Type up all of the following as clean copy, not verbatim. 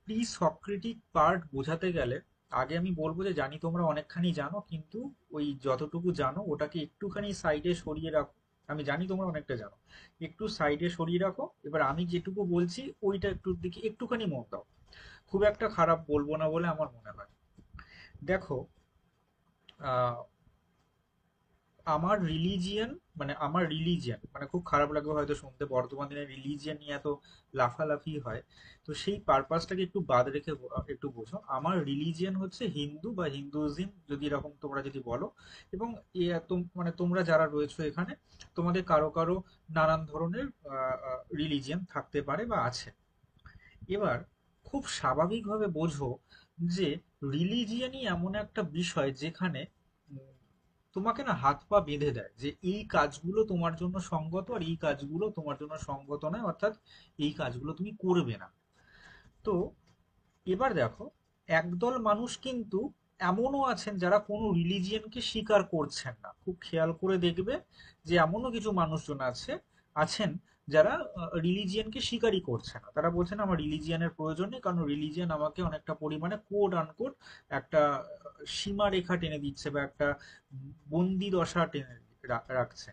Pre Socratic part বোঝাতে গেলে আগে আমি বলবো যে জানি তোমরা অনেকখানি জানো, কিন্তু ওই যতটুকু জানো ওটাকে একটুখানি সাইডে সরিয়ে রাখো। আমি জানি তোমরা অনেকটা জানো, একটু সাইডে সরিয়ে রাখো। এবার আমি যেটুকু বলছি ওইটা একটু দিকে একটুখানি মন দাও। খুব একটা খারাপ বলবো না বলে আমার মনে হয়। দেখো, আহ, আমার রিলিজিয়ান খুব খারাপ লাগবে হয়তো শুনতে, বর্তমান দিনে রিলিজিয়ান নিয়ে এত লাফালাফি হয়। তো সেই পারপাসটাকে একটু বাদ রেখে একটু বোঝো। আমার রিলিজিয়ান হচ্ছে হিন্দু বা হিন্দুইজম, যদি এরকম তোমরা যদি বলো। এবং তোমরা যারা রয়েছো এখানে, তোমাদের কারো কারো নানান ধরনের রিলিজিয়ান থাকতে পারে বা আছে। এবার খুব স্বাভাবিকভাবে বোঝো যে রিলিজিয়ানই এমন একটা বিষয় যেখানে উম, তোমাকে না হাত পা বেঁধে দেয় যে এই কাজগুলো তোমার জন্য সঙ্গত আর এই কাজগুলো তোমার জন্য সঙ্গত নয়, অর্থাৎ এই কাজগুলো তুমি করবে না। তো এবার দেখো, একদল মানুষ কিন্তু এমনও আছেন যারা কোনো রিলিজিয়নকে স্বীকার করছেন না। খুব খেয়াল করে দেখবে যে এমনও কিছু মানুষজন আছেন যারা রিলিজিয়নকে স্বীকারই করছে না। তারা বলছেন আমার রিলিজিয়নের প্রয়োজন নেই, কারণ রিলিজিয়ন আমাকে অনেকটা পরিমাণে কোড আনকোড একটা সীমা রেখা টেনে দিচ্ছে বা একটা বন্দি দশা টেনে রাখছে।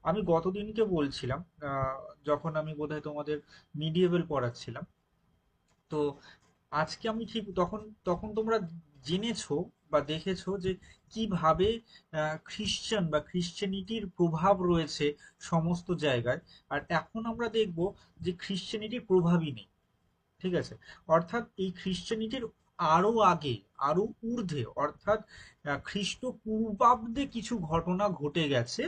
আমি গতদিনকে বলছিলাম, আহ, যখন আমি বোধহয় তোমাদের মিডিয়েভেল পড়াচ্ছিলাম। তো আজকে আমি ঠিক তখন তখন তোমরা জেনেছো বা দেখেছো যে কিভাবে খ্রিশ্চান বা খ্রিশ্চানিটির প্রভাব রয়েছে সমস্ত জায়গায়। আর এখন আমরা দেখব যে খ্রিশ্চানিটির প্রভাবই নেই। ঠিক আছে? অর্থাৎ এই খ্রিশ্চানিটির আরো আগে, আরো ঊর্ধ্বে, অর্থাৎ খ্রিস্টপূর্বাব্দে কিছু ঘটনা ঘটে গেছে,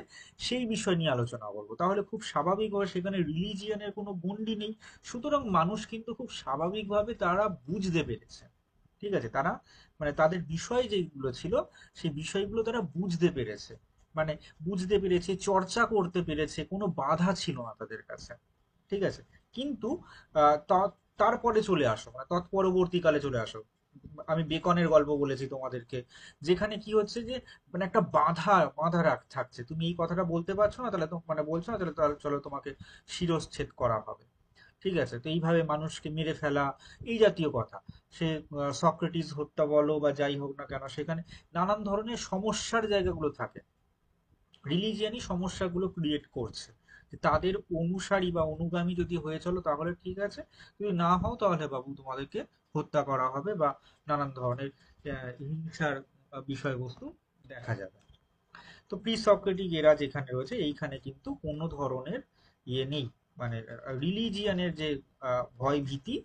সেই বিষয় নিয়ে আলোচনা করব। তাহলে খুব স্বাভাবিকভাবে সেখানে রিলিজিয়নের কোনো গণ্ডি নেই। সুতরাং মানুষ কিন্তু খুব স্বাভাবিকভাবে তারা বুঝতে পেরেছে। ঠিক আছে? তারা তাদের বিষয় যেগুলো ছিল সেই বিষয়গুলো তারা বুঝতে পেরেছে। মানে বুঝতে পেরেছে, চর্চা করতে পেরেছে, কোনো বাধা ছিল না তাদের কাছে। ঠিক আছে? কিন্তু তারপরে চলে আসো, তৎপরবর্তীকালে চলে আসো। আমি বেকনের গল্প বলেছি তোমাদেরকে, যেখানে কি হচ্ছে যে একটা বাধা বাধা থাকছে, তুমি এই কথাটা বলতে পারছো না, তাহলে তো বলছো না, তাহলে তাহলে চলো তোমাকে শিরশ্ছেদ করা হবে। ঠিক আছে? তো এইভাবে মানুষকে মেরে ফেলা, এই জাতীয় কথা। সে সক্রেটিস হত্যা বলো বা যাই হোক না কেন, সেখানে নানান ধরনের সমস্যার জায়গাগুলো থাকে। রিলিজিয়ানই সমস্যাগুলো ক্রিয়েট করছে। যে তাদের অনুসারী বা অনুগামী যদি হয়ে চলো তাহলে ঠিক আছে, যদি না হও তাহলে বাবু তোমাদেরকে হত্যা করা হবে বা নানান ধরনের হিংসার বিষয়বস্তু দেখা যাবে। তো প্রি সক্রেটিক এরা যেখানে রয়েছে এইখানে কিন্তু কোনো ধরনের ইয়ে নেই, রিলিজিয়ানের যে ভয় ভীতি,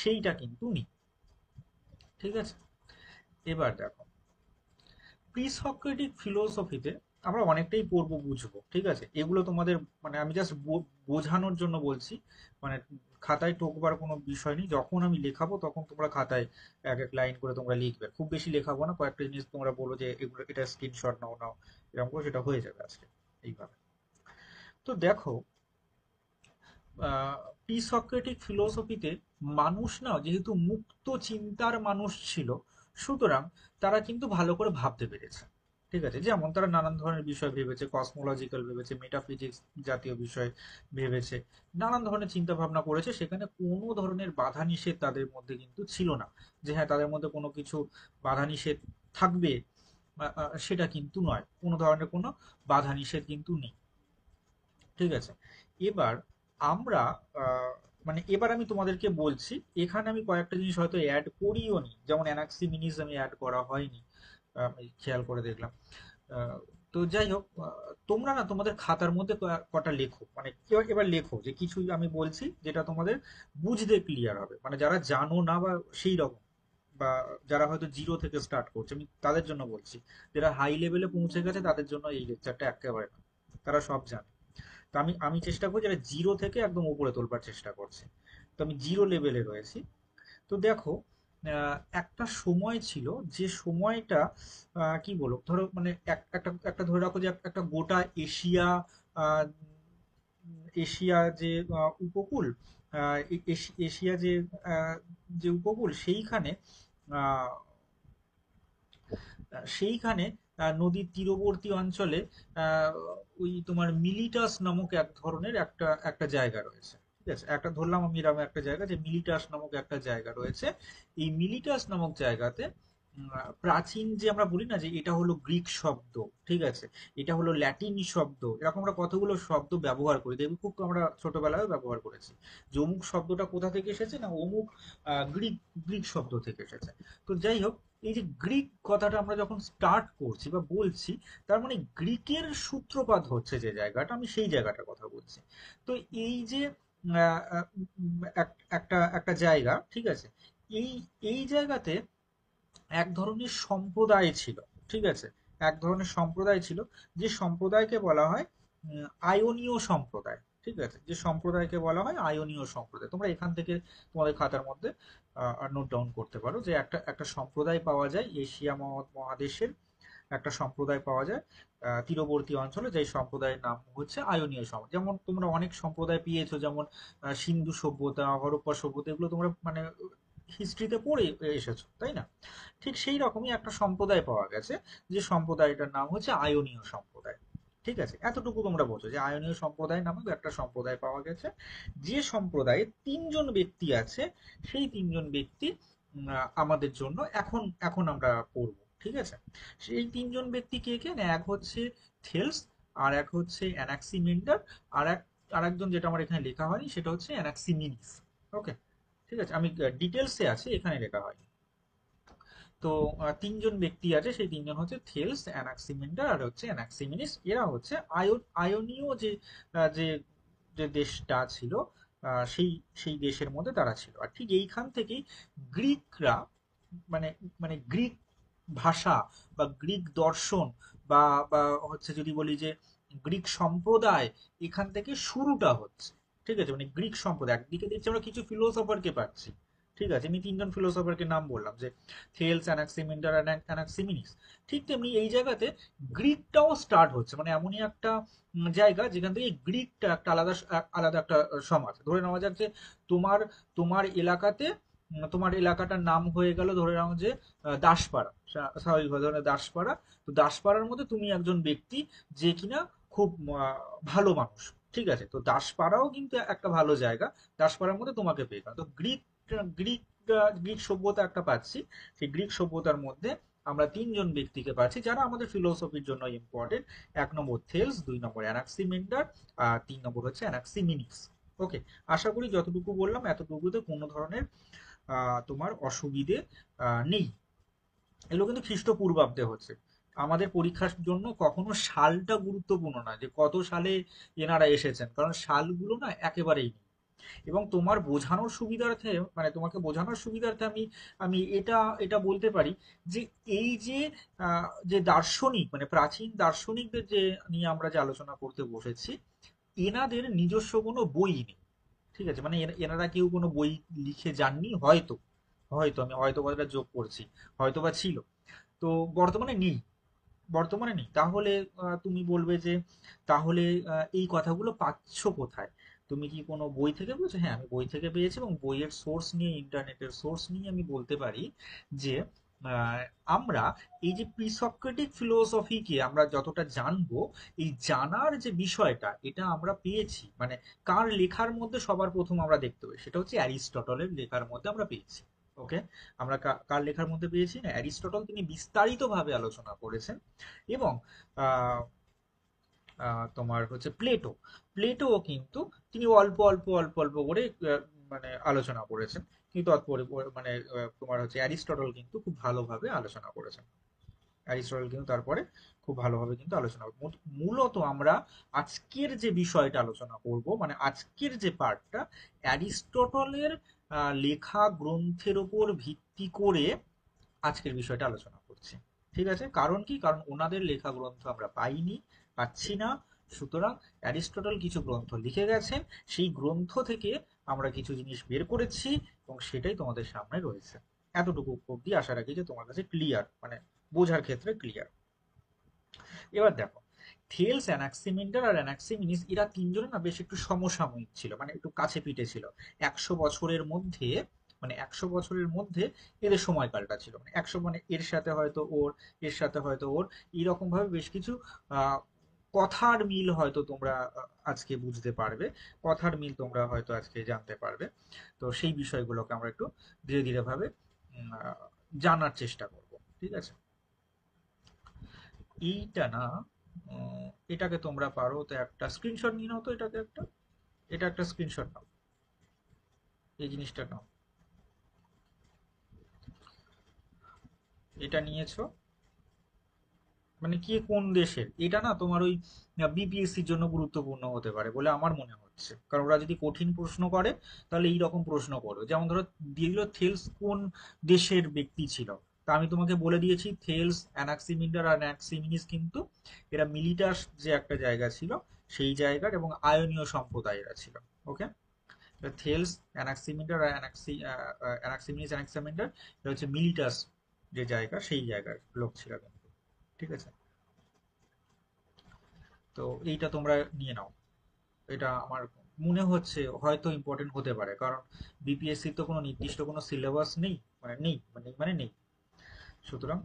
সেইটা কিন্তু নেই। ঠিক আছে? এবার দেখো, প্রি সক্রেটিক ফিলোসফিতে আমরা অনেকটাই পড়বো, বুঝবো। ঠিক আছে? এগুলো তোমাদের আমি জাস্ট বোঝানোর জন্য বলছি। মানে খাতায় টোকবার কোনো বিষয় নেই। যখন আমি লেখাবো তখন তোমরা খাতায় এক এক লাইন করে তোমরা লিখবে। খুব বেশি লেখাবো না, কয়েকটা জিনিস তোমরা বলো যে এগুলো, এটা স্ক্রিনশট নাও নাও, এরকম করে সেটা হয়ে যাবে আজকে এইভাবে। তো দেখো, প্রি সক্রেটিক ফিলোসফিতে মানুষ না যেহেতু মুক্ত চিন্তার মানুষ ছিল, সুতরাং তারা কিন্তু ভালো করে ভাবতে পেরেছে। ঠিক আছে? যেমন তারা নানান ধরনের বিষয় ভেবেছে, কসমোলজিক্যাল ভেবেছে, মেটাফিজিক্স জাতীয় বিষয় ভেবেছে, নানান ধরনের চিন্তা ভাবনা করেছে। সেখানে কোনো ধরনের বাধা নিষেধ তাদের মধ্যে কিন্তু ছিল না, যে হ্যাঁ তাদের মধ্যে কোনো কিছু বাধা নিষেধ থাকবে, সেটা কিন্তু নয়। কোনো ধরনের কোনো বাধা নিষেধ কিন্তু নেই। ঠিক আছে? এবার আমরা আহ, এবার আমি তোমাদেরকে বলছি, এখানে আমি কয়েকটা জিনিস হয়তো অ্যাড করিও নি, যেমন অ্যানাক্সিমিনিজম অ্যাড করা হয়নি। আমি খেয়াল করে দেখলাম। আহ, তো যাই হোক, তোমরা না তোমাদের খাতার মধ্যে কটা লেখো, এবার লেখো যে কিছু আমি বলছি যেটা তোমাদের বুঝতে ক্লিয়ার হবে, যারা জানো না বা সেই রকম, বা যারা হয়তো জিরো থেকে স্টার্ট করছে, আমি তাদের জন্য বলছি। যারা হাই লেভেলে পৌঁছে গেছে তাদের জন্য এই লেকচারটা একেবারে না, তারা সব জানে। তো আমি আমি চেষ্টা করছি যারা জিরো থেকে একদম উপরে তোলবার চেষ্টা করছে। তো আমি জিরো লেভেলে রয়েছি। তো দেখো, একটা সময় ছিল যে সময়টা, কি বলবো, ধরো একটা একটা ধরে রাখো যে একটা গোটা এশিয়া, আহ, এশিয়া যে উপকূল, এশিয়া যে উপকূল, সেইখানে আহ, সেইখানে নদীর তীরবর্তী অঞ্চলে আহ, ওই তোমার মিলিটাস নামক এক ধরনের একটা একটা জায়গা রয়েছে। ঠিক আছে, একটা ধরলাম আমি এরকম একটা জায়গা যে মিলিটাস নামক একটা জায়গা রয়েছে। এই মিলিটাস নামক জায়গাতে প্রাচীন যে আমরা বলি না যে এটা হলো গ্রিক শব্দ, ঠিক আছে, এটা হলো ল্যাটিন শব্দ, এরকম আমরা কতগুলো শব্দ ব্যবহার করি, দেখবি খুব আমরা ছোটবেলায় ব্যবহার করেছি যে অমুক শব্দটা কোথা থেকে এসেছে, না অমুক গ্রিক গ্রিক শব্দ থেকে এসেছে। তো যাই হোক, এই যে গ্রিক কথাটা আমরা যখন স্টার্ট করছি বা বলছি, তার মানে গ্রিকের সূত্রপাত হচ্ছে যে জায়গাটা, আমি সেই জায়গাটার কথা বলছি। তো এই যে একটা একটা জায়গা, ঠিক আছে, এই এই জায়গাতে এক ধরনের সম্প্রদায় ছিল, ঠিক আছে, এক ধরনের সম্প্রদায় ছিল, যে সম্প্রদায়কে বলা হয় আয়োনীয় সম্প্রদায়। ঠিক আছে, যে সম্প্রদায়কে বলা হয় আয়োনীয় সম্প্রদায়। তোমরা এখান থেকে তোমাদের খাতার মধ্যে নোট ডাউন করতে পারো যে একটা একটা সম্প্রদায় পাওয়া যায় এশিয়া মহাদেশের, একটা সম্প্রদায় পাওয়া যায় তীরবর্তী অঞ্চলে, যে সম্প্রদায়ের নাম হচ্ছে আয়োনীয় সম্প্রদায়। যেমন তোমরা অনেক সম্প্রদায় পেয়েছো, যেমন সিন্ধু সভ্যতা, হরপ্পা সভ্যতা, এগুলো তোমরা মানে হিস্ট্রিতে পড়ে এসেছো, তাই না? ঠিক সেই রকমই একটা সম্প্রদায় পাওয়া গেছে, যে সম্প্রদায়টার নাম হচ্ছে আয়োনীয় সম্প্রদায়। ঠিক আছে, এতটুকু তোমরা বোঝো যে আয়োনীয় সম্প্রদায় নামক একটা সম্প্রদায় পাওয়া গেছে, যে সম্প্রদায়ে তিনজন ব্যক্তি আছে। সেই তিনজন ব্যক্তি আমাদের জন্য এখন এখন আমরা পড়বো। ঠিক আছে, সেই তিনজন ব্যক্তি কে কে, না এক হচ্ছে থেলস, আর এক হচ্ছে অ্যানাক্সিমেন্ডার, আর এক আরেকজন যেটা আমার এখানে লেখা হয়নি সেটা হচ্ছে অ্যানাক্সিমিনিস। ওকে, ঠিক আছে, আমি ডিটেলসে আছে, এখানে লেখা হয়নি। তো তিনজন ব্যক্তি আছে, সেই তিনজন হচ্ছে থেলস, অ্যানাক্সিমেন্ডার আর হচ্ছে অ্যানাক্সিমিনিস। এরা হচ্ছে আয়োনীয় যে যে যে দেশটা ছিল, সেই সেই দেশের মধ্যে তারা ছিল। আর ঠিক এইখান থেকেই গ্রিকরা, মানে মানে গ্রিক ভাষা বা গ্রিক দর্শন বা বা হচ্ছে যদি বলি যে গ্রিক সম্প্রদায়, এখান থেকে শুরুটা হচ্ছে। ঠিক আছে, মানে গ্রিক সম্প্রদায় একদিকে দেখছি আমরা কিছু ফিলোসফারকে পাচ্ছি। ঠিক আছে, আমি তিনজন ফিলোসফারকে নাম বললাম যে থেলস, অ্যানাক্সিমেন্ডার, অ্যানাক্সিমিনিস। ঠিক তেমনি এই জায়গাতে গ্রিকটাও স্টার্ট হচ্ছে, মানে এমনই একটা জায়গা যেখান থেকে গ্রিকটা একটা আলাদা আলাদা একটা সমাজ। ধরে নেওয়া যাক যে তোমার তোমার এলাকাতে তোমার এলাকাটার নাম হয়ে গেল ধরে নাও যে দাসপাড়া, স্বাভাবিকভাবে ধরে নাও দাসপাড়া। তো দাসপাড়ার মধ্যে তুমি একজন ব্যক্তি যে কিনা খুব ভালো মানুষ। ঠিক আছে, তো দাসপাড়াও কিন্তু একটা ভালো জায়গা, দাসপাড়ার মধ্যে তোমাকে পেয়ে গেল। তো গ্রিক গ্রিক গ্রিক সভ্যতা একটা পাচ্ছি। সেই গ্রিক সভ্যতার মধ্যে আমরা তিনজন ব্যক্তিকে পাচ্ছি যারা আমাদের ফিলোসফির জন্য ইম্পর্টেন্ট। এক নম্বর থেলস, দুই নম্বর অ্যানাক্সিমেন্ডার, আর তিন নম্বর হচ্ছে অ্যানাক্সিমিনিস। ওকে, আশা করি যতটুকু বললাম এতটুকুতে কোনো ধরনের তোমার অসুবিধে নেই। এগুলো কিন্তু খ্রিস্টপূর্বাব্দে হচ্ছে। আমাদের পরীক্ষার জন্য কখনো সালটা গুরুত্বপূর্ণ না, যে কত সালে এনারা এসেছেন, কারণ সালগুলো না একেবারেই নেই। এবং তোমার বোঝানোর সুবিধার্থে, মানে তোমাকে বোঝানোর সুবিধার্থে আমি আমি এটা এটা বলতে পারি যে এই যে যে দার্শনিক, মানে প্রাচীন দার্শনিকদের যে নিয়ে আমরা যে আলোচনা করতে বসেছি, এনাদের নিজস্ব কোনো বই নেই। ঠিক আছে, মানে এনারা কেউ কোনো বই লিখে যাননি, হয়তো, হয়তো আমি হয়তো কথাটা যোগ করছি, হয়তো বা ছিল। তো বর্তমানে নেই, বর্তমানে নেই। তাহলে তুমি বলবে যে তাহলে এই কথাগুলো পাচ্ছ কোথায়? তুমি কি কোনো বই থেকে পেয়েছো? হ্যাঁ, আমি বই থেকে পেয়েছি, এবং বইয়ের সোর্স নিয়ে, ইন্টারনেটের সোর্স নিয়ে আমি বলতে পারি যে আহ, আমরা এই যে প্রিসক্রেটিক ফিলোসফিকে আমরা যতটা জানবো, এই জানার যে বিষয়টা এটা আমরা পেয়েছি, মানে কার লেখার মধ্যে সবার প্রথম আমরা দেখতে পাই, সেটা হচ্ছে অ্যারিস্টটলের লেখার মধ্যে আমরা পেয়েছি। ওকে, আমরা কার লেখার মধ্যে পেয়েছি, না অ্যারিস্টটল, তিনি বিস্তারিতভাবে আলোচনা করেছেন। এবং আহ, তোমার হচ্ছে প্লেটো, প্লেটোও কিন্তু তিনি অল্প অল্প অল্প অল্প করে মানে আলোচনা করেছেন। কিন্তু তৎপরে মানে তোমার হচ্ছে অ্যারিস্টটল কিন্তু খুব ভালোভাবে আলোচনা করেছেন। অ্যারিস্টটল কিন্তু তারপরে খুব ভালোভাবে কিন্তু আলোচনা করব। মূলত আমরা আজকের যে বিষয়টা আলোচনা করব, মানে আজকের যে পার্টটা, অ্যারিস্টটলের লেখা গ্রন্থের উপর ভিত্তি করে আজকের বিষয়টা আলোচনা করছি। ঠিক আছে, কারণ কি, কারণ ওনাদের লেখা গ্রন্থ আমরা পাইনি, পাচ্ছি না। সুতরাং অ্যারিস্টটল কিছু গ্রন্থ লিখে গেছেন, সেই গ্রন্থ থেকে আমরা কিছু জিনিস বের করেছি, এবং সেটাই তোমাদের সামনে রয়েছে। এতটুকু অব্দি আশা রাখি যে তোমার কাছে ক্লিয়ার, মানে বোঝার ক্ষেত্রে ক্লিয়ার। এবার দেখো, থেলস, অ্যানাক্সিমেন্ডার আর অ্যানাক্সিমিনিস, এরা তিনজনে না বেশ একটু সমসাময়িক ছিল, মানে একটু কাছে পিঠে ছিল। 100 বছরের মধ্যে, মানে 100 বছরের মধ্যে এদের সময়কালটা ছিল, মানে 100 মানে এর সাথে হয়তো ওর, এর সাথে হয়তো ওর, এইরকম ভাবে বেশ কিছু আহ কথার মিল হয়তো তোমরা আজকে বুঝতে পারবে, কথার মিল তোমরা হয়তো আজকে জানতে পারবে। তো সেই বিষয়গুলোকে আমরা একটু ধীরে ধীরে ভাবে জানার চেষ্টা করব। ঠিক আছে? এইটা না, এটাকে তোমরা পারো তো একটা স্ক্রিনশট নিয়ে নাও তো, এটাকে একটা, এটা একটা স্ক্রিনশট নাও, এই জিনিসটা নাও, এটা নিয়েছো, মানে কে কোন দেশের এটা না তোমার ওই বিপিএসসির জন্য গুরুত্বপূর্ণ হতে পারে বলে আমার মনে হচ্ছে, কারণ ওরা যদি কঠিন প্রশ্ন করে তাহলে এই রকম প্রশ্ন করবে। যেমন ধরো দিয়ে দিল থেলস কোন দেশের ব্যক্তি ছিল, তা আমি তোমাকে বলে দিয়েছি থেলস, অ্যানাক্সিমিন্ডার আর অ্যানাক্সিমিনিস কিন্তু এরা মিলিটাস যে একটা জায়গা ছিল সেই জায়গার, এবং আয়নীয় সম্প্রদায়েরা ছিল। ওকে? থেলস, অ্যানাক্সিমিন্ডার আর অ্যানাক্সিমিনিস, অ্যানাক্সিমিন্ডার এটা হচ্ছে মিলিটাস যে জায়গা সেই জায়গার লোক ছিল কিন্তু। ঠিক আছে? তো এইটা তোমরা নিয়ে নাও, এটা আমার মনে হচ্ছে হয়তো ইম্পর্টেন্ট হতে পারে, কারণ বিপিএসসি তো কোনো নির্দিষ্ট কোনো সিলেবাস নেই, মানে নেই। সুতরাং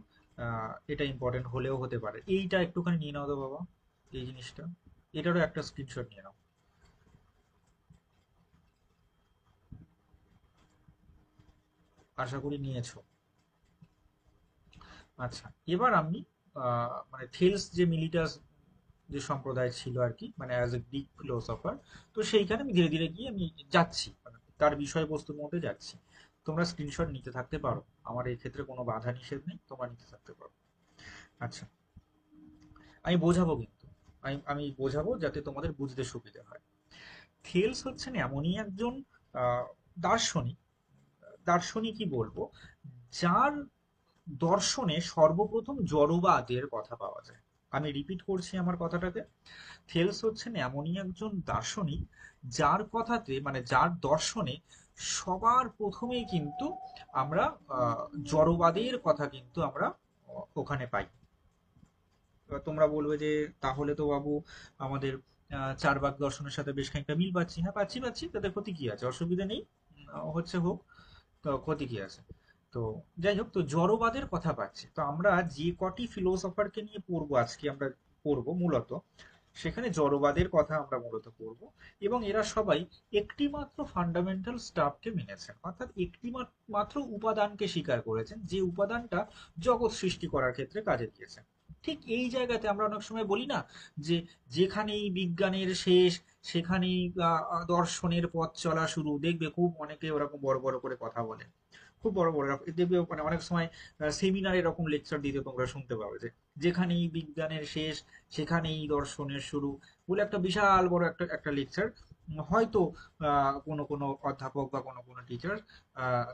এটা ইম্পর্টেন্ট হলেও হতে পারে। এইটা একটুখানি নিয়ে নাও তো বাবা, এই জিনিসটা, এটারও একটা স্ক্রিনশট নিয়ে নাও। আশা করি নিয়েছো। আচ্ছা, এবার আমি মানে থেলস যে মিলিটাস যে সম্প্রদায় ছিল আর কি, মানে অ্যাজ এ গ্রিক ফিলোসফার, তো সেইখানে আমি ধীরে ধীরে গিয়ে আমি যাচ্ছি, মানে তার বিষয়বস্তুর মধ্যে যাচ্ছি। তোমরা স্ক্রিনশট নিতে থাকতে পারো, আমার এই ক্ষেত্রে কোনো বাধা নিষেধ নেই, তোমরা নিতে থাকতে পারো। আচ্ছা, আমি বোঝাবো কিন্তু, আমি বোঝাবো যাতে তোমাদের বুঝতে সুবিধা হয়। থেলস হচ্ছেন এমনই একজন আহ, দার্শনিক, দার্শনিকই বলবো, যার দর্শনে সর্বপ্রথম জড়বাদের কথা পাওয়া যায়। আমি রিপিট করছি আমার কথাটাকে, থেলস হচ্ছেন এমনই একজন দার্শনিক যার কথাতে, মানে যার দর্শনে সবার প্রথমেই কিন্তু আমরা জড়বাদের কথা কিন্তু আমরা ওখানে পাই। এবার তোমরা বলবে যে তাহলে তো বাবু আমাদের চারবাক দর্শনের সাথে বেশ খানিকটা মিল পাচ্ছি। হ্যাঁ, পাচ্ছি পাচ্ছি, তাতে ক্ষতি কি আছে, অসুবিধা নেই। হচ্ছে হোক, তো ক্ষতি কি আছে। তো যাই হোক, তো জড়বাদের কথা পাচ্ছি, তো আমরা যে কটি ফিলোসফারকে নিয়ে পড়বো আজকে, আমরা পড়বো মূলত সেখানে জড়বাদের কথা আমরা মূলত পড়ব। এবং এরা সবাই একটি মাত্র ফান্ডামেন্টাল স্টাফকে মেনেছেন, অর্থাৎ একটি মাত্র উপাদানকে স্বীকার করেছেন, যে উপাদানটা জগৎ সৃষ্টি করার ক্ষেত্রে কাজে দিয়েছেন। ঠিক এই জায়গাতে আমরা অনেক সময় বলি না যে যেখানেই বিজ্ঞানের শেষ সেখানেই দর্শনের পথ চলা শুরু। দেখবে খুব অনেকে ওরকম বড় বড় করে কথা বলে, খুব বড় বড় দেখবে, মানে অনেক সময় সেমিনার এরকম লেকচার দিতে তোমরা শুনতে পাবে যে যেখানেই বিজ্ঞানের শেষ সেখানেই দর্শনের শুরু, বলে একটা বিশাল বড় একটা একটা লেকচার হয়তো কোনো কোনো অধ্যাপক বা কোনো কোনো টিচার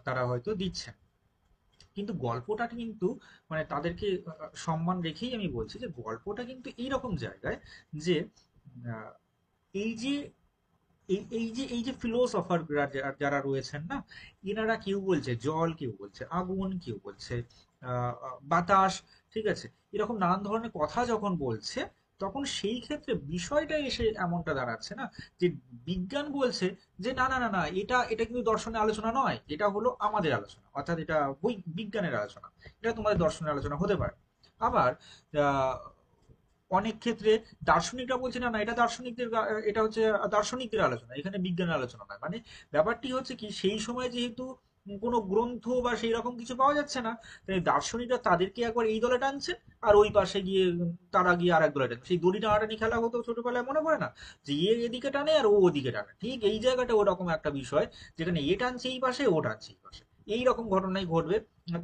তারা হয়তো দিচ্ছেন। কিন্তু গল্পটা কিন্তু, মানে তাদেরকে সম্মান রেখেই আমি বলছি যে গল্পটা কিন্তু এইরকম জায়গায় যে আহ, এই যে এই যে ফিলোসফার যারা রয়েছেন না, এনারা কেউ বলছে জল, কেউ বলছে আগুন, কেউ বলছে বাতাস। ঠিক আছে? এরকম নানান ধরনের কথা যখন বলছে, তখন সেই ক্ষেত্রে বিষয়টা এসে এমনটা দাঁড়াচ্ছে না যে বিজ্ঞান বলছে যে না না না না, এটা এটা কিন্তু দর্শনের আলোচনা নয়, এটা হলো আমাদের আলোচনা, অর্থাৎ এটা বিজ্ঞানের আলোচনা, এটা তোমাদের দর্শনের আলোচনা হতে পারে। আবার আহ অনেক ক্ষেত্রে দার্শনিকরা বলছে না না, এটা দার্শনিকদের এটা হচ্ছে দার্শনিকদের আলোচনা, এখানে বিজ্ঞানের আলোচনা নয়। মানে ব্যাপারটি হচ্ছে কি, সেই সময় যেহেতু কোনো গ্রন্থ বা সেই রকম কিছু পাওয়া যাচ্ছে না, তাই দার্শনিকরা তাদেরকে একবার এই দলে টানছে, আর ওই পাশে গিয়ে তারা গিয়ে আর এক দলে টানছে। সেই দড়ি টানাটানি খেলা হতো ছোটবেলায়, মনে পড়ে না, যে এদিকে টানে আর ও ওদিকে টানে, ঠিক এই জায়গাটা ওরকম একটা বিষয়, যেখানে এ টানছে এই পাশে, ও টানছে এই পাশে। এই রকম ঘটনাই ঘটবে।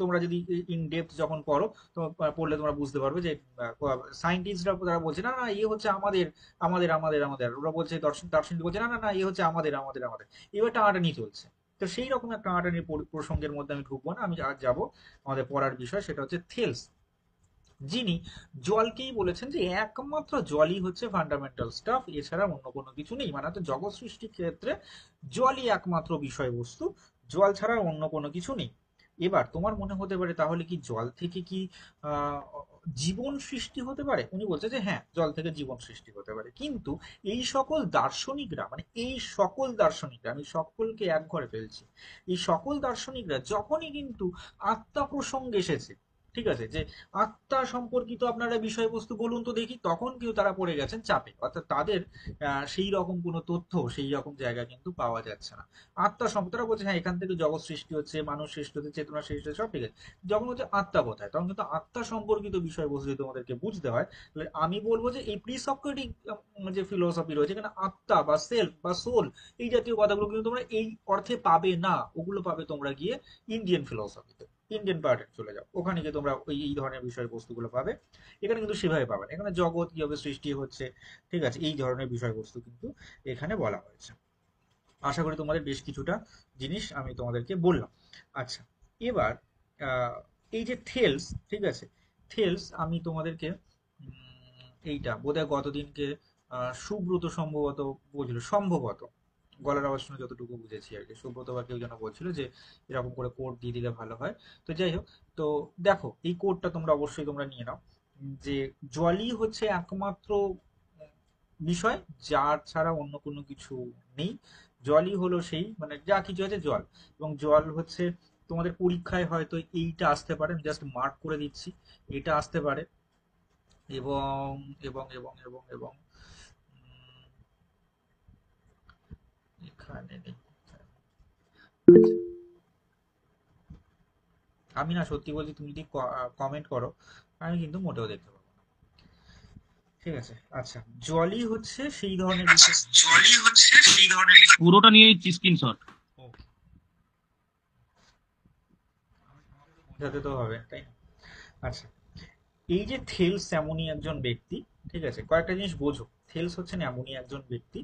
তোমরা যদি ইন ডেপথ যখন পড়ো, তো পড়লে তোমরা বুঝতে পারবে যে সায়েন্টিস্টরা তারা বলছে না না, ইয়ে হচ্ছে আমাদের আমাদের আমাদের আমাদের, ওরা বলছে দার্শনিক বলছে না না না, ইয়ে হচ্ছে আমাদের আমাদের আমাদের। এবার টানাটানি চলছে। তো সেই রকম একটা টানাটানি প্রসঙ্গের মধ্যে আমি ঢুকবো না, আমি আজ যাবো আমাদের পড়ার বিষয়, সেটা হচ্ছে থেলস, যিনি জলকেই বলেছেন যে একমাত্র জলই হচ্ছে ফান্ডামেন্টাল স্টাফ, এছাড়া অন্য কোনো কিছু নেই। মানে হচ্ছে জগৎ সৃষ্টির ক্ষেত্রে জলই একমাত্র বিষয়বস্তু, জল ছাড়া অন্য কোনো কিছু নেই। এবার তোমার মনে হতে পারে তাহলে কি জল থেকে কি আহ জীবন সৃষ্টি হতে পারে? উনি বলছে যে হ্যাঁ, জল থেকে জীবন সৃষ্টি হতে পারে, কিন্তু এই সকল দার্শনিকরা, মানে এই সকল দার্শনিকরা, আমি সকলকে এক ঘরে ফেলছি, এই সকল দার্শনিকরা যখনই কিন্তু আত্মা প্রসঙ্গ এসেছে, ঠিক আছে, যে আত্মা সম্পর্কিত আপনারা বিষয়বস্তু বলুন তো দেখি, তখন কিন্তু তারা পড়ে গেছেন চাপে, অর্থাৎ তাদের সেই রকম কোনো তথ্য সেই রকম জায়গা কিন্তু পাওয়া যাচ্ছে না। আত্মা সম্পর্কে তারা বলছে হ্যাঁ এখান থেকে জগৎ সৃষ্টি হচ্ছে, মানুষ সৃষ্টি হচ্ছে, চেতনা সৃষ্টি হচ্ছে, সব ঠিক আছে। যখন হচ্ছে আত্মা কোথায়, তখন কিন্তু আত্মা সম্পর্কিত বিষয়বস্তু যদি তোমাদেরকে বুঝতে হয়, তাহলে আমি বলবো যে এই প্রি সক্রেটিক যে ফিলোসফি রয়েছে, এখানে আত্মা বা সেলফ বা সোল এই জাতীয় কথাগুলো কিন্তু তোমরা এই অর্থে পাবে না। ওগুলো পাবে তোমরা গিয়ে ইন্ডিয়ান ফিলোসফিতে, ইন্ডিয়ান পার্টে চলে যাও, ওখানে গিয়ে তোমরা ওই এই ধরনের বিষয়বস্তুগুলো পাবে। এখানে কিন্তু সেভাবে পাবে না, এখানে জগৎ কিভাবে সৃষ্টি হচ্ছে, ঠিক আছে, এই ধরনের বিষয়বস্তু কিন্তু এখানে বলা হয়েছে। আশা করি তোমাদের বেশ কিছুটা জিনিস আমি তোমাদেরকে বললাম। আচ্ছা, এবার আহ, এই যে থেলস, ঠিক আছে, থেলস আমি তোমাদেরকে এইটা বোধহয় গতদিনকে সুব্রত সম্ভবত বলছিল, সম্ভবত গলার আওয়াজ শুনে যতটুকু বুঝেছি আর কি, সুব্রত বা কেউ যেন বলছিল যে এরকম করে কোড দিয়ে দিলে ভালো হয়। তো যাই হোক, তো দেখো এই কোডটা তোমরা অবশ্যই তোমরা নিয়ে নাও, যে জলই হচ্ছে একমাত্র বিষয় যার ছাড়া অন্য কোনো কিছু নেই। জলই হলো সেই, মানে যা কিছু আছে জল, এবং জল হচ্ছে তোমাদের পরীক্ষায় হয়তো এইটা আসতে পারে, আমি জাস্ট মার্ক করে দিচ্ছি, এটা আসতে পারে, এবং এবং উম, এখানে নেই। আমি না সত্যি বলছি, তুমি যদি কমেন্ট করো আমি কিন্তু মোটেও দেখতে পাবো না। ঠিক আছে, আচ্ছা, জলই হচ্ছে সেই ধরনের বিষয়। পুরোটা নিয়ে স্ক্রিনশট। ওকে, বোঝাতে তো হবে তাই না? আচ্ছা, এই যে থেলস এমনই একজন ব্যক্তি, ঠিক আছে, কয়েকটা জিনিস বোঝো। থেলস হচ্ছেন এমনই একজন ব্যক্তি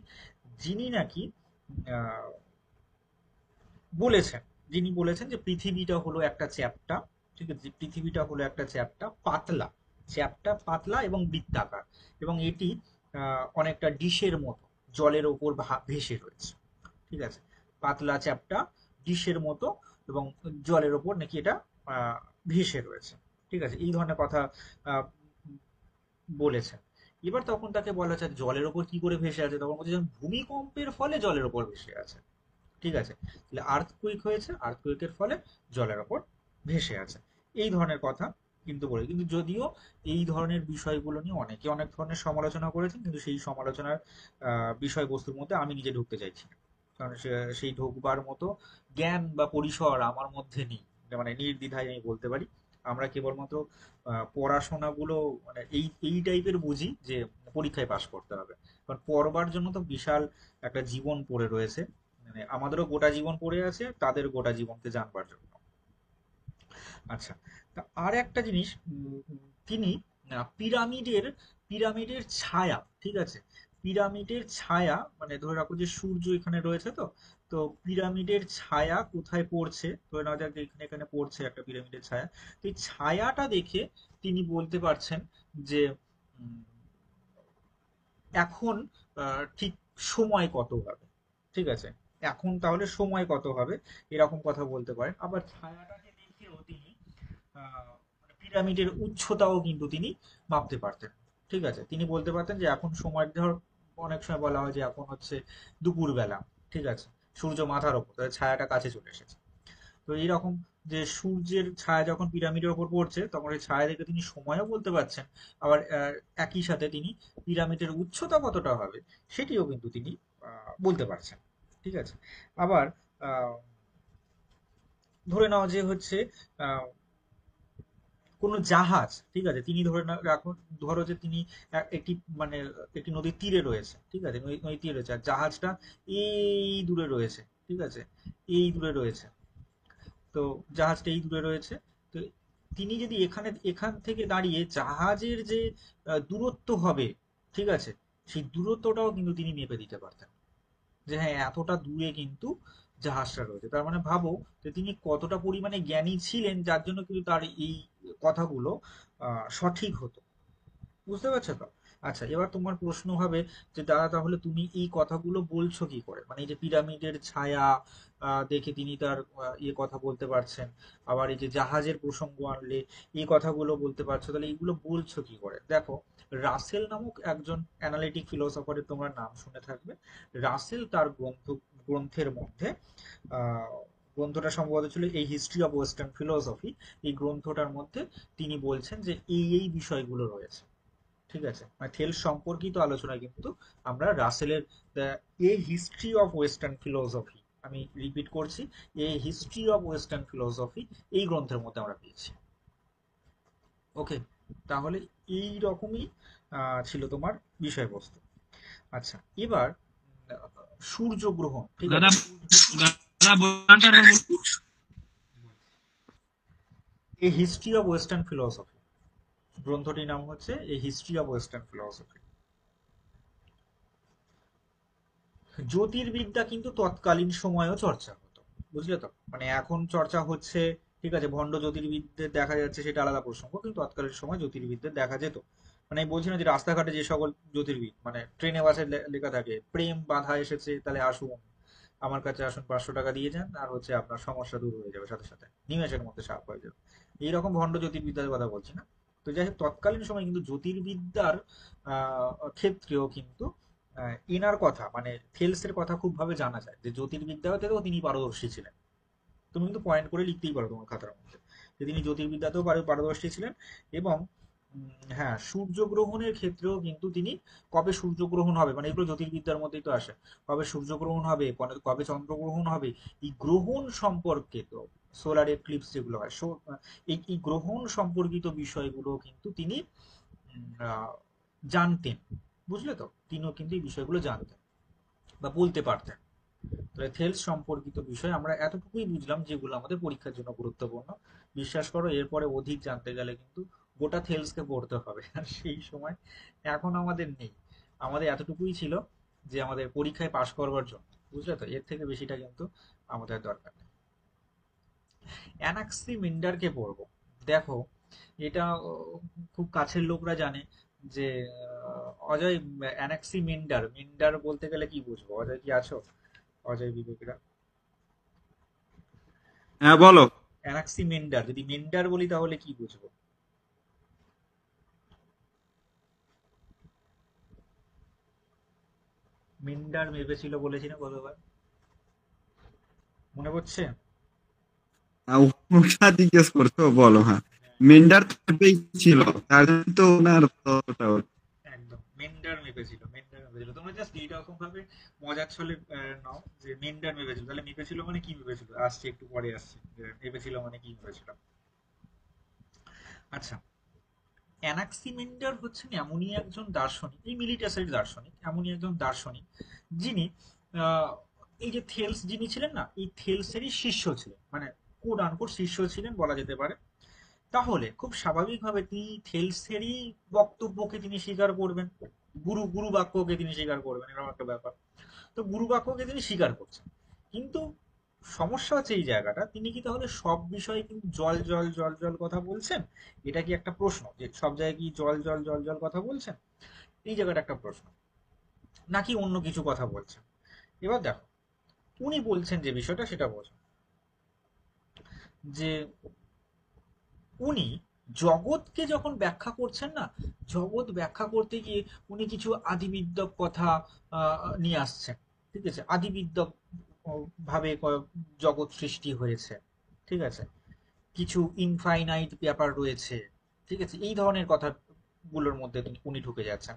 যিনি নাকি আহ, বলেছেন, যিনি বলেছেন যে পৃথিবীটা হলো একটা চ্যাপ্টা, ঠিক আছে, পৃথিবীটা হলো একটা চ্যাপ্টা, পাতলা, চ্যাপ্টা পাতলা এবং বৃত্তাকার, এবং এটি অনেকটা ডিশের মতো জলের ওপর ভেসে রয়েছে, ঠিক আছে, পাতলা চ্যাপ্টা ডিশের মতো, এবং জলের ওপর নাকি এটা আহ, ভেসে রয়েছে, ঠিক আছে, এই ধরনের কথা আহ, বলেছেন। এবার তখন তাকে বলা হচ্ছে জলের ওপর কি করে ভেসে আছে, তখন বলছে ভূমিকম্পের ফলে জলের ওপর ভেসে আছে, ঠিক আছে, তাহলে আর্থকুইক হয়েছে, আর্থকুইকের ফলে জলের ওপর ভেসে আছে, এই ধরনের কথা কিন্তু বলে। কিন্তু যদিও এই ধরনের বিষয়গুলো নিয়ে অনেকে অনেক ধরনের সমালোচনা করেছেন, কিন্তু সেই সমালোচনার বিষয়বস্তুর মধ্যে আমি নিজে ঢুকতে চাইছি না, কারণ সেই ঢোকবার মতো জ্ঞান বা পরিসর আমার মধ্যে নেই, মানে নির্দ্বিধায় আমি বলতে পারি। আমরা কেবলমাত্র পড়াশোনাগুলো মানে এই এই টাইপের বুঝি যে পরীক্ষায় পাশ করতে হবে, কারণ পড়বার জন্য তো বিশাল একটা জীবন পড়ে রয়েছে, মানে আমাদেরও গোটা জীবন পড়ে আছে তাদের গোটা জীবনকে জানবার জন্য। আচ্ছা, তা আর একটা জিনিস, তিনি পিরামিডের পিরামিডের ছায়া, ঠিক আছে, পিরামিডের ছায়া, মানে ধরে রাখো যে সূর্য এখানে রয়েছে, তো তো পিরামিডের ছায়া কোথায় পড়ছে, ধরে নেওয়া যাক যে এখানে এখানে পড়ছে একটা পিরামিডের ছায়া, তো এই ছায়াটা দেখে তিনি বলতে পারছেন যে উম, এখন ঠিক সময় কত হবে, ঠিক আছে, এখন তাহলে সময় কত হবে, এরকম কথা বলতে পারেন। আবার ছায়াটাকে দেখেও তিনি মানে পিরামিডের উচ্চতাও কিন্তু তিনি মাপতে পারতেন, ঠিক আছে, তিনি বলতে পারতেন যে এখন সময়, ধর অনেক সময় বলা হয় যে এখন হচ্ছে দুপুরবেলা, ঠিক আছে, সূর্য মাথার ওপর, তাহলে ছায়াটা কাছে চলে এসেছে, তো এইরকম যে সূর্যের ছায়া যখন পিরামিডের ওপর পড়ছে তখন এই ছায়া দেখে তিনি সময়ও বলতে পারছেন। আবার একই সাথে তিনি পিরামিডের উচ্চতা কতটা হবে সেটিও কিন্তু তিনি বলতে পারছেন, ঠিক আছে। আবার আহ, ধরে নাও যে হচ্ছে আহ, কোনো জাহাজ, ঠিক আছে, তিনি ধরে রাখুন, ধরো যে তিনি একটি মানে একটি নদীর তীরে রয়েছে, ঠিক আছে, নদীর তীরে রয়েছে আর জাহাজটা এই দূরে রয়েছে, ঠিক আছে, এই দূরে রয়েছে, তো জাহাজটা এই দূরে রয়েছে, তো তিনি যদি এখান থেকে দাঁড়িয়ে জাহাজের যে দূরত্ব হবে, ঠিক আছে, সেই দূরত্বটাও কিন্তু তিনি মেপে দিতে পারতেন, যে হ্যাঁ এতটা দূরে কিন্তু জাহাজটা রয়েছে, তার মানে ভাবো যে তিনি কতটা পরিমাণে জ্ঞানী ছিলেন, যার জন্য কিন্তু তার এই কথাগুলো সঠিক হতো। বুঝতে পারছো তো? আচ্ছা, এবার তোমার প্রশ্ন হবে যে দাদা তাহলে তুমি এই কথাগুলো বলছো কি করে, মানে এই যে পিরামিডের ছায়া দেখে তিনি তার ইয়ে কথা বলতে পারছেন, আবার এই যে জাহাজের প্রসঙ্গ আনলে এই কথাগুলো বলতে পারছো, তাহলে এইগুলো বলছো কি করে? দেখো, রাসেল নামক একজন অ্যানালিটিক ফিলোসফারের তোমরা নাম শুনে থাকবে। রাসেল তার গ্রন্থের মধ্যে আহ গ্রন্থটা সম্ভবত ছিল এই হিস্ট্রি অফ ওয়েস্টার্ন ফিলোসফি। এই গ্রন্থটার মধ্যে তিনি বলছেন যে এই এই বিষয়গুলো রয়েছে। ঠিক আছে, মানে থেলস সম্পর্কিত আলোচনা কিন্তু আমরা রাসেলের a history of western philosophy, আমি রিপিট করছি, a history of western philosophy এই গ্রন্থের মধ্যে আমরা পেয়েছি। ওকে, তাহলে এই রকমই ছিল তোমার বিষয়বস্তু। আচ্ছা, এবার সূর্যগ্রহণ, ঠিক দাদা আছে। দাদা বললামটা একবার বলুন। A history of western philosophy, গ্রন্থটির নাম হচ্ছে a history of western philosophy. জ্যোতির্বিদ্যা কিন্তু তৎকালীন সময়েও চর্চা হতো, বুঝলে তো, মানে এখন চর্চা হচ্ছে, ঠিক আছে, ভণ্ড জ্যোতির্বিদদের দেখা যাচ্ছে সেটা আলাদা প্রসঙ্গ, কিন্তু তৎকালীন সময় জ্যোতির্বিদদের দেখা যেত। মানে আমি বলছি না যে রাস্তাঘাটে যে সকল জ্যোতির্বিদ, মানে ট্রেনে বাসে লেখা থাকে প্রেম বাধা এসেছে তাহলে আসুন আমার কাছে আসুন, 500 টাকা দিয়ে যান আর হচ্ছে আপনার সমস্যা দূর হয়ে যাবে সাথে সাথে, নিমেষের মধ্যে সাফ হয়ে যাবে। এইরকম ভণ্ড জ্যোতির্বিদ্যার কথা বলছি না। তো যাই হোক, তৎকালীন সময় কিন্তু জ্যোতির্বিদ্যার ক্ষেত্রেও কিন্তু এনার কথা, মানে থেলসের কথা খুব ভাবে জানা যায় যে জ্যোতির্বিদ্যাতেও তিনি পারদর্শী ছিলেন। তুমি কিন্তু পয়েন্ট করে লিখতেই পারো তোমার খাতার মধ্যে যে তিনি জ্যোতির্বিদ্যাতেও পারদর্শী ছিলেন। এবং হ্যাঁ, সূর্যগ্রহণের ক্ষেত্রেও কিন্তু তিনি, কবে সূর্যগ্রহণ হবে, মানে এগুলো জ্যোতির্বিদ্যার মধ্যেই তো আসে, কবে সূর্যগ্রহণ হবে, কবে চন্দ্রগ্রহণ হবে, এই গ্রহণ সম্পর্কিত, সোলার এক্লিপস যেগুলো হয়, এই গ্রহণ সম্পর্কিত বিষয়গুলো কিন্তু তিনি জানতেন, বুঝলে তো, তিনিও কিন্তু এই বিষয়গুলো জানতেন বা বলতে পারতেন। তাহলে থেলস সম্পর্কিত বিষয় আমরা এতটুকুই বুঝলাম যেগুলো আমাদের পরীক্ষার জন্য গুরুত্বপূর্ণ। বিশ্বাস করো, এরপরে অধিক জানতে গেলে কিন্তু গোটা থেলসকে পড়তে হবে, আর সেই সময় এখন আমাদের নেই। আমাদের এতটুকুই ছিল যে আমাদের পরীক্ষায় পাশ করবার জন্য, বুঝলে তো, এর থেকে বেশিটা কিন্তু আমাদের দরকার নেই। অ্যানাক্সিমিন্ডারকে পড়বো। দেখো, এটা খুব কাছের লোকরা জানে যে অজয়, অ্যানাক্সিমিন্ডার, মিন্ডার বলতে গেলে কি বুঝবো? অজয় কি আছো? অজয় বিবেকরা, হ্যাঁ বলো। অ্যানাক্সিমেন্ডার, যদি মেন্ডার বলি তাহলে কি বুঝবো? মেন্ডার ভেবেছিল বলেছি না গতবার, মনে পড়ছে? ওটা জিজ্ঞেস করছো, বলো। হ্যাঁ, মেন্ডার থাকবেই ছিল, তার জন্য তো ওনার ততটা। একদম, মেন্ডার মেপেছিল, মেন্ডার মেপেছিল। তোমরা জাস্ট এইরকম ভাবে মজার ছলে নাও যে মেন্ডার মেপেছিল, তাহলে মেপেছিল মানে কি মেপেছিল, আসছে একটু পরে আসছে যে মেপেছিল মানে কি মেপেছিল। আচ্ছা, অ্যানাক্সিমেন্ডার হচ্ছেন এমনই একজন দার্শনিক, এই মিলিটাসের দার্শনিক, এমনই একজন দার্শনিক যিনি আহ, এই যে থেলস যিনি ছিলেন না, এই থেলসেরই শিষ্য ছিলেন, মানে কোড আনকোড শিষ্য ছিলেন বলা যেতে পারে। তাহলে খুব স্বাভাবিকভাবে তিনি থেলসেরই বক্তব্যকে তিনি স্বীকার করবেন, গুরু গুরু বাক্যকে তিনি স্বীকার করবেন, এরকম একটা ব্যাপার। তো গুরু বাক্যকে তিনি স্বীকার করছেন, কিন্তু সমস্যা হচ্ছে এই জায়গাটা, তিনি কি তাহলে সব বিষয়ে কিন্তু জল জল জল জল কথা বলছেন? এটা কি একটা প্রশ্ন, যে সব জায়গায় কি জল জল জল জল কথা বলছেন? এই জায়গাটা একটা প্রশ্ন, নাকি অন্য কিছু কথা বলছেন? এবার দেখো, উনি বলছেন যে বিষয়টা সেটা বোঝো, যে উনি জগৎকে যখন ব্যাখ্যা করছেন না, জগৎ ব্যাখ্যা করতে গিয়ে উনি কিছু আদিবিদ্যক কথা নিয়ে আসছেন। ঠিক আছে, আদিবিদ্যক ভাবে জগৎ সৃষ্টি হয়েছে, ঠিক আছে, কিছু ইনফাইনাইট ব্যাপার রয়েছে, ঠিক আছে, এই ধরনের কথাগুলোর মধ্যে উনি ঢুকে যাচ্ছেন।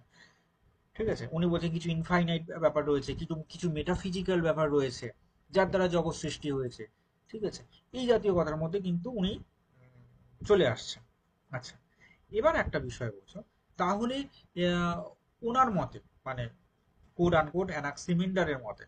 ঠিক আছে, উনি বলছেন কিছু ইনফাইনাইট ব্যাপার রয়েছে, কিছু কিছু মেটাফিজিক্যাল ব্যাপার রয়েছে যার দ্বারা জগৎ সৃষ্টি হয়েছে। ঠিক আছে, এই জাতীয় কথার মধ্যে কিন্তু উনি চলে আসছেন। আচ্ছা, এবার একটা বিষয় বলছো, তাহলে আহ, ওনার মতে, মানে কোড আনকোড অ্যানাক্সিমিন্ডারের মতে,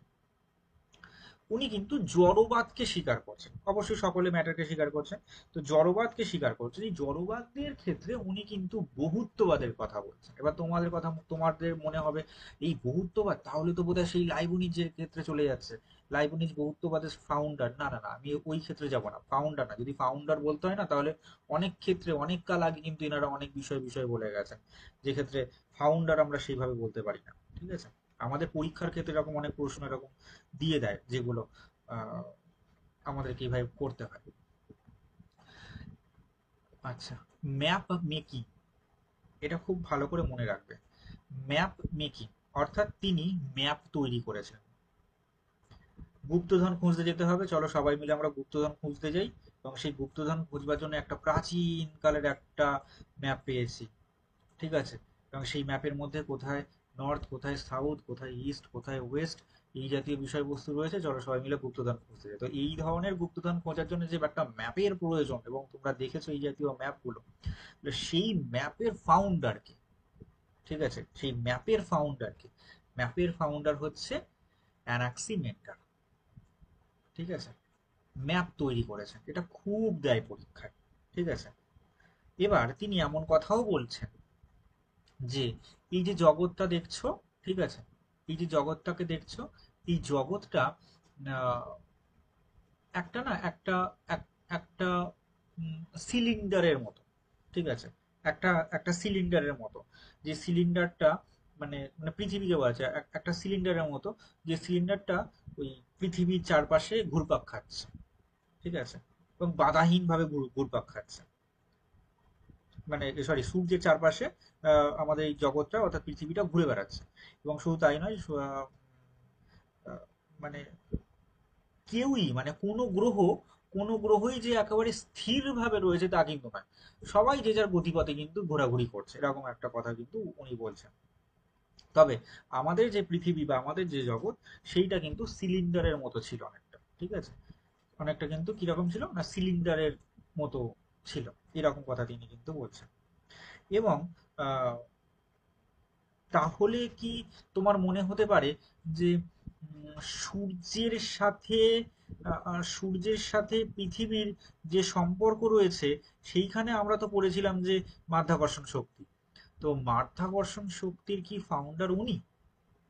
উনি কিন্তু জড়বাদকে স্বীকার করছেন, অবশ্যই সকলে ম্যাটারকে স্বীকার করছেন। তো জড়বাদকে স্বীকার করছেন, এই জড়বাদের ক্ষেত্রে উনি কিন্তু বহুত্ববাদের কথা বলছেন। এবার তোমাদের কথা, তোমাদের মনে হবে এই বহুত্ববাদ, তাহলে তো বোধহয় সেই লাইবনিজের ক্ষেত্রে চলে যাচ্ছে। লাইবনিজ বহুত্ববাদের ফাউন্ডার, না না না, আমি ওই ক্ষেত্রে যাব না, ফাউন্ডার না। যদি ফাউন্ডার বলতে হয় না, তাহলে অনেক ক্ষেত্রে অনেক কাল আগে কিন্তু এনারা অনেক বিষয় বিষয় বলে গেছেন, যে ক্ষেত্রে ফাউন্ডার আমরা সেইভাবে বলতে পারি না। ঠিক আছে, আমাদের পরীক্ষার ক্ষেত্রে এরকম অনেক প্রশ্ন এরকম দিয়ে দেয়, যেগুলো আহ, আমাদেরকে এইভাবে করতে হয়। আচ্ছা, ম্যাপ মেকিং, এটা খুব ভালো করে মনে রাখবে। ম্যাপ মেকিং অর্থাৎ তিনি ম্যাপ তৈরি করেছেন। গুপ্তধন খুঁজতে যেতে হবে, চলো সবাই মিলে আমরা গুপ্তধন খুঁজতে যাই। এবং সেই গুপ্তধন খুঁজবার জন্য একটা প্রাচীন কালের একটা ম্যাপ পেয়েছি, ঠিক আছে? এবং সেই ম্যাপের মধ্যে কোথায় নর্থ, কোথায় সাউথ, কোথায় ইস্ট, কোথায় ওয়েস্ট, এই জাতীয় বিষয়বস্তু রয়েছে। চলো সবাই মিলে গুপ্তধন খুঁজতে যাই। তো এই ধরনের গুপ্তধন খোঁজার জন্য যে একটা ম্যাপের প্রয়োজন, এবং তোমরা দেখেছো এই জাতীয় ম্যাপগুলো, সেই ম্যাপের ফাউন্ডারকে, ঠিক আছে, সেই ম্যাপের ফাউন্ডার হচ্ছে অ্যানাক্সিমেন্ডার, ঠিক আছে? ম্যাপ তৈরি করেছেন, এটা খুব দেয় পরীক্ষায়, ঠিক আছে? এবার তিনি এমন কথাও বলছেন যে এই যে জগৎটা দেখছো, ঠিক আছে, এই যে জগৎটাকে দেখছো, এই জগৎটা আহ, একটা না একটা একটা সিলিন্ডারের মতো, ঠিক আছে? একটা একটা সিলিন্ডারের মতো, যে সিলিন্ডারটা মানে মানে পৃথিবীকে বলা যায় একটা সিলিন্ডারের মতো, যে সিলিন্ডারটা ওই পৃথিবীর চারপাশে ঘুরপাক খাচ্ছে, ঠিক আছে, এবং বাধাহীন ভাবে ঘুরপাক খাচ্ছে, মানে সরি সূর্যের চারপাশে আমাদের এই জগৎটা অর্থাৎ পৃথিবীটা ঘুরে বেড়াচ্ছে। এবং শুধু তাই নয়, আহ, মানে কেউই মানে কোনো গ্রহই যে একেবারে স্থিরভাবে রয়েছে তা কিন্তু নয়, সবাই যে যার গতিপথে কিন্তু ঘোরাঘুরি করছে, এরকম একটা কথা কিন্তু উনি বলছেন। তবে আমাদের যে পৃথিবী বা আমাদের যে জগৎ, সেইটা কিন্তু সিলিন্ডারের মতো ছিল অনেকটা, ঠিক আছে? অনেকটা কিন্তু কিরকম ছিল না, সিলিন্ডারের মতো ছিল, এরকম কথা তিনি কিন্তু বলছেন। এবং আহ, তাহলে কি তোমার মনে হতে পারে যে সূর্যের সাথে সূর্যের সাথে পৃথিবীর যে সম্পর্ক রয়েছে, সেইখানে আমরা তো পড়েছিলাম যে মাধ্যাকর্ষণ শক্তি, তো মাধ্যাকর্ষণ শক্তির কি ফাউন্ডার উনি?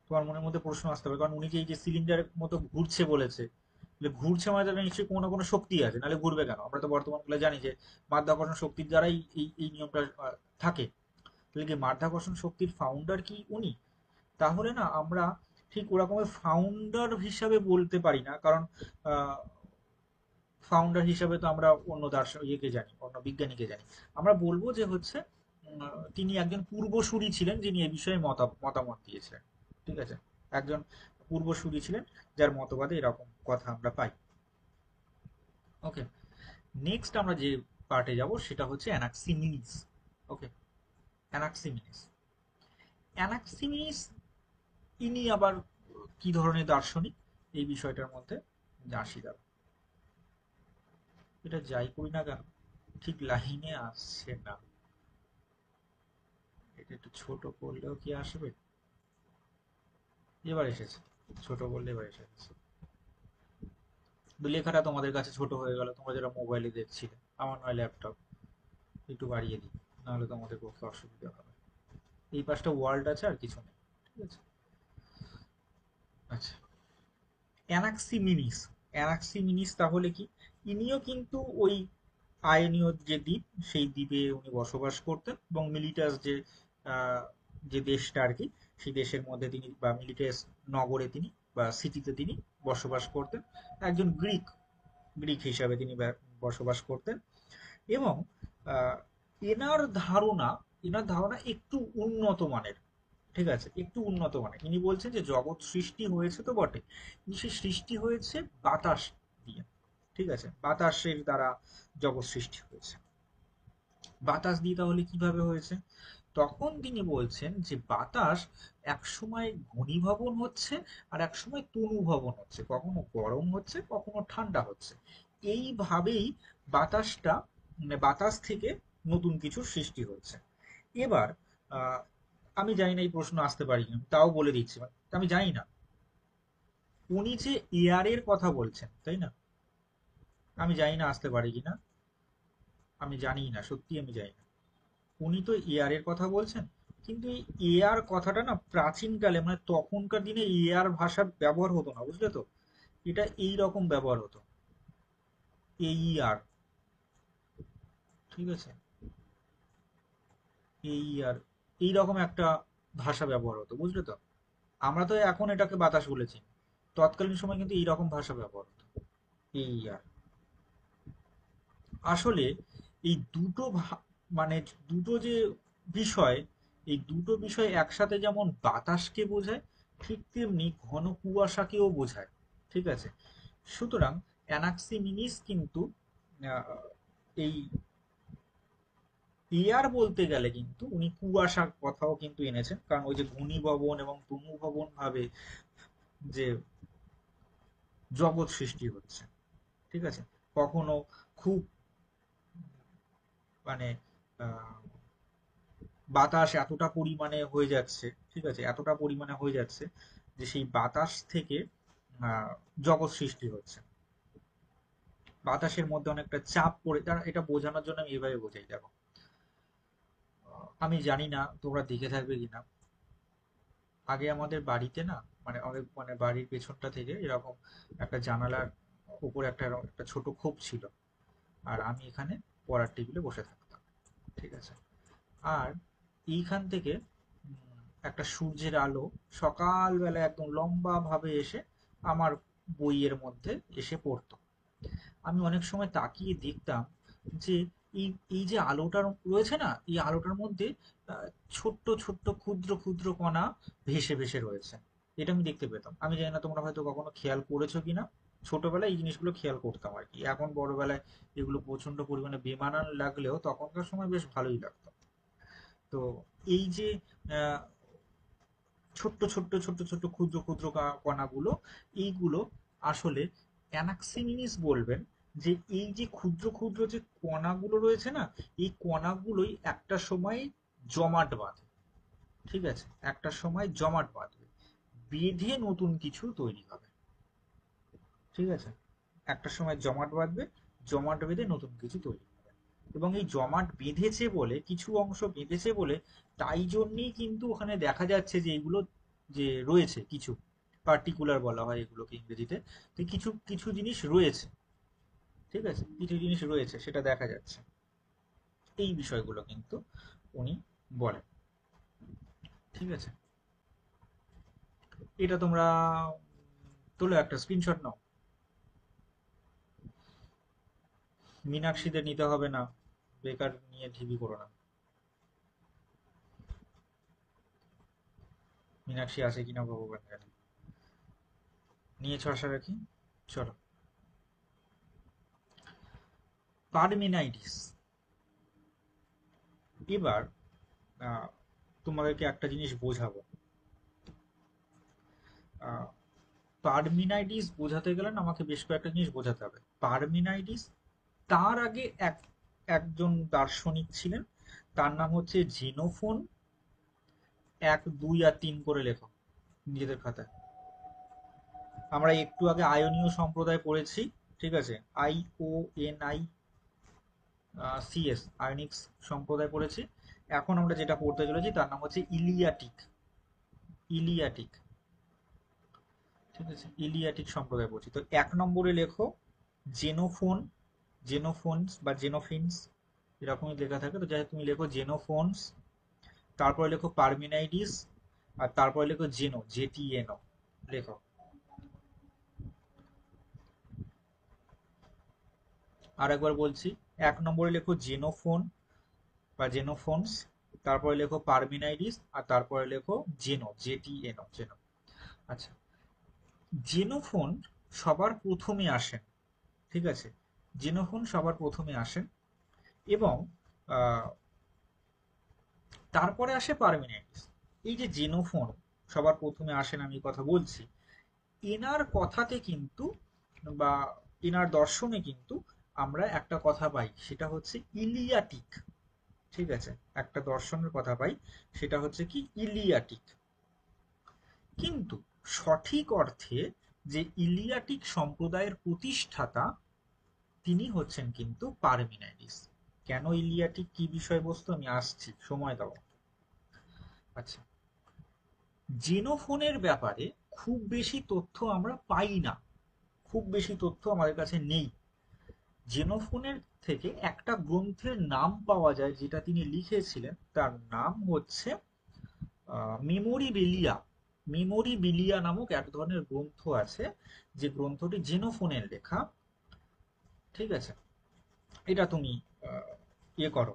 তোমার মনের মধ্যে প্রশ্ন আসতে পারে, কারণ উনি যে এই যে সিলিন্ডারের মতো ঘুরছে বলেছে, তাহলে ঘুরছে মানে তাহলে নিশ্চয়ই কোনো না কোনো শক্তি আছে, নাহলে ঘুরবে কেন? আমরা তো বর্তমান কালে জানি যে মাধ্যাকর্ষণ শক্তির দ্বারাই এই এই নিয়মটা থাকে। তাহলে কি মাধ্যাকর্ষণ শক্তির ফাউন্ডার কি উনি? তাহলে না আমরা ঠিক ওরকমের ফাউন্ডার হিসাবে বলতে পারি না, কারণ ফাউন্ডার হিসাবে তো আমরা অন্য ইয়েকে জানি, অন্য বিজ্ঞানীকে জানি। আমরা বলবো যে হচ্ছে তিনি একজন পূর্বসূরি ছিলেন, যিনি এ বিষয়ে মতামত দিয়েছিলেন, ঠিক আছে? একজন পূর্বসূরি ছিলেন, যার মতবাদে এরকম কথা আমরা পাই। ওকে, নেক্সট আমরা যে পার্টে যাব সেটা হচ্ছে অ্যানাক্সিমিনিস। ওকে, অ্যানাক্সিমিনিস। অ্যানাক্সিমিনিস ইনি আবার কি ধরনের দার্শনিক, এই বিষয়টার মধ্যে আসি দাঁড়া। এটা যাই করি না কেন ঠিক লাইনে আসছে না, এটা একটু ছোট করলেও কি আসবে? এবার এসেছে, ছোট করলে এবার এসেছে। লেখাটা তোমাদের কাছে ছোট হয়ে গেল, তোমরা যারা মোবাইলে দেখছিলে, আমার নয় ল্যাপটপ, একটু বাড়িয়ে দিই, নাহলে তোমাদের পক্ষে অসুবিধা হবে। এই পাশটা ওয়ার্ল্ড আছে আর কিছু নেই, ঠিক আছে? আচ্ছা, অ্যানাক্সিমিনিস। অ্যানাক্সিমিনিস তাহলে কি? ইনিও কিন্তু ওই আইনীয় যে দ্বীপ, সেই দ্বীপে উনি বসবাস করতেন, এবং মিলিটাস আহ, যে দেশটা আর কি, সেই দেশের মধ্যে তিনি বা মিলিটাস নগরে তিনি বা সিটিতে তিনি বসবাস করতেন। একজন গ্রিক হিসাবে তিনি বসবাস করতেন। এবং আহ, এনার ধারণা এনার ধারণা একটু উন্নত মানের, ঠিক আছে, একটু উন্নত মানের। ইনি বলছেন যে জগৎ সৃষ্টি হয়েছে তো বটে, কিন্তু সে সৃষ্টি হয়েছে বাতাস দিয়ে, ঠিক আছে? বাতাসের দ্বারা জগৎ সৃষ্টি হয়েছে। বাতাস দিয়ে তাহলে কিভাবে হয়েছে? তখন তিনি বলছেন যে বাতাস একসময় ঘনীভবন হচ্ছে, আর একসময় তনুভবন হচ্ছে, কখনো গরম হচ্ছে, কখনো ঠান্ডা হচ্ছে। এইভাবেই বাতাসটা মানে বাতাস থেকে নতুন কিছু সৃষ্টি হচ্ছে। এবার আহ, আমি জানি না এই প্রশ্ন আসতে পারি কিনা, তাও বলে দিচ্ছি। আমি জানি না, উনি যে এয়ারের কথা বলছেন, তাই না? আমি জানি না আসতে পারি কিনা, আমি জানি না, সত্যি আমি জানি না। উনি তো এয়ারের কথা বলছেন, কিন্তু এই এয়ার কথাটা না প্রাচীনকালে মানে তখনকার দিনে এয়ার ভাষা ব্যবহার হতো না, বুঝলে তো? এটা এই রকম ব্যবহার হতো, এইয়ার, ঠিক আছে? এইয়ার, এইরকম একটা ভাষা ব্যবহার হতো, বুঝলে তো? আমরা তো এখন এটাকে বাতাস বলেছি, তৎকালীন সময় কিন্তু এইরকম ভাষা ব্যবহার হতো, এইয়ার। আসলে এই মানে দুটো যে বিষয়, এই দুটো বিষয় একসাথে যেমন বাতাসকে বোঝায়, ঠিক তেমনি ঘন কুয়াশাকেও বোঝায়। ঠিক আছে? সুতরাং অ্যানাক্সিমিনিস কিন্তু আহ, এই এয়ার বলতে গেলে কিন্তু উনি কুয়াশার কথাও কিন্তু এনেছেন, কারণ ওই যে ঘূর্ণিভবন এবং তনুভবন ভাবে যে জগৎ সৃষ্টি হচ্ছে, ঠিক আছে? কখনো খুব মানে আহ, বাতাস এতটা পরিমাণে হয়ে যাচ্ছে, ঠিক আছে, এতটা পরিমাণে হয়ে যাচ্ছে যে সেই বাতাস থেকে আহ, জগৎ সৃষ্টি হচ্ছে। বাতাসের মধ্যে অনেকটা চাপ পড়ে, তারা এটা বোঝানোর জন্য আমি এভাবে বোঝাই, দেখো। আমি জানি না তোমরা দেখে থাকবে কিনা, আগে আমাদের বাড়িতে না, মানে অনেক, মানে বাড়ির পেছনটা থেকে এরকম একটা জানালার উপরে একটা একটা ছোট খোপ ছিল, আর আমি এখানে পড়ার টেবিলে বসে থাকতাম, ঠিক আছে? আর এইখান থেকে একটা সূর্যের আলো সকালবেলা একদম লম্বা ভাবে এসে আমার বইয়ের মধ্যে এসে পড়তো। আমি অনেক সময় তাকিয়ে দেখতাম যে এই এই যে আলোটা রয়েছে না, এই আলোটার মধ্যে আহ, ছোট্ট ছোট্ট ক্ষুদ্র ক্ষুদ্র কণা ভেসে ভেসে রয়েছে। এটা আমি দেখতে পেতাম। আমি জানি না তোমরা হয়তো কখনো খেয়াল করেছো কিনা। ছোটবেলায় এই জিনিসগুলো খেয়াল করতাম আর কি। এখন বড়বেলায় এগুলো প্রচন্ড পরিমাণে বেমানান লাগলেও তখনকার সময় বেশ ভালোই লাগতো। তো এই যে আহ, ছোট্ট ছোট্ট ছোট্ট ছোট্ট ক্ষুদ্র ক্ষুদ্র কণাগুলো, এইগুলো আসলে অ্যানাক্সিমিনিস বলবেন যে এই যে ক্ষুদ্র ক্ষুদ্র যে কণাগুলো রয়েছে না, এই কণাগুলোই একটা সময় জমাট বাঁধে, ঠিক আছে? একটা সময় জমাট বাঁধবে, বেঁধে নতুন কিছু তৈরি হবে, ঠিক আছে? একটা সময় জমাট বাঁধবে, জমাট বেঁধে নতুন কিছু তৈরি হবে। এবং এই জমাট বেঁধেছে বলে, কিছু অংশ বেঁধেছে বলে, তাই জন্যেই কিন্তু ওখানে দেখা যাচ্ছে যে এগুলো যে রয়েছে কিছু পার্টিকুলার বলা হয় এগুলোকে ইংরেজিতে। তো কিছু কিছু জিনিস রয়েছে, ঠিক আছে, কিছু জিনিস রয়েছে সেটা দেখা যাচ্ছে। এই বিষয়গুলো কিন্তু উনি বলেন, ঠিক আছে? এটা তোমরা তোলো, একটা স্ক্রিনশট নাও। মীনাক্ষীদের নিতে হবে না, বেকার নিয়ে ঢিবি করো না। মীনাক্ষী আছে কিনা ভগবান জানে। নিয়েছো আশা রাখি। চলো, পারমিনাইটিস। এবার আহ, তোমাদেরকে একটা জিনিস বোঝাবো। পারমিনাইটিস বোঝাতে গেলে না আমাকে বেশ কয়েকটা জিনিস বোঝাতে হবে। পারমিনাইটিস, তার আগে একজন দার্শনিক ছিলেন, তার নাম হচ্ছে জিনোফোন। 1, 2 আর 3 করে লেখো নিজেদের খাতায়। আমরা একটু আগে আয়নীয় সম্প্রদায় পড়েছি, ঠিক আছে? IONICS, আয়নিক সম্প্রদায় পড়েছি। এখন আমরা যেটা পড়তে চলেছি তার নাম হচ্ছে ইলিয়াটিক। ইলিয়াটিক, ঠিক আছে? ইলিয়াটিক সম্প্রদায় পড়ছি। তো 1 নম্বরে লেখো জেনোফোন। জেনোফোনস বা জেনোফিন্স এরকমই লেখা থাকে, তো যাই হোক তুমি লেখো জেনোফোনস। তারপরে লেখো পারমিনাইডিস। আর তারপরে লেখো জেনো, JETNO লেখো। আর একবার বলছি, 1 নম্বরে লেখো জেনোফোন বা জেনোফোনস, তারপরে লেখো পারমিনাইডিস, আর তারপরে লেখো জেনো, JETNO, জেনো। আচ্ছা, জেনোফোন সবার প্রথমে আসেন, ঠিক আছে? জেনোফোন সবার প্রথমে আসেন এবং আহ, তারপরে আসে পারমিনাইটিস। এই যে জেনোফোন সবার প্রথমে আসেন আমি কথা বলছি, এনার কথাতে কিন্তু বা এনার দর্শনে কিন্তু আমরা একটা কথা পাই, সেটা হচ্ছে ইলিয়াটিক, ঠিক আছে? একটা দর্শনের কথা পাই, সেটা হচ্ছে কি ইলিয়াটিক। কিন্তু সঠিক অর্থে যে ইলিয়াটিক সম্প্রদায়ের প্রতিষ্ঠাতা, তিনি হচ্ছেন কিন্তু পারমিনাইডিস। কেন ইলিয়াটিক, কি বিষয়বস্তু, আমি আসছি, সময় দাও। আচ্ছা, জেনোফোনের ব্যাপারে খুব বেশি তথ্য আমরা পাই না, খুব বেশি তথ্য আমাদের কাছে নেই। জেনোফোনের থেকে একটা গ্রন্থের নাম পাওয়া যায় যেটা তিনি লিখেছিলেন, তার নাম হচ্ছে মেমোরিবিলিয়া। মেমোরিবিলিয়া নামক এক ধরনের গ্রন্থ আছে, যে গ্রন্থটি জেনোফোনের লেখা, ঠিক আছে? এটা তুমি আহ, ইয়ে করো,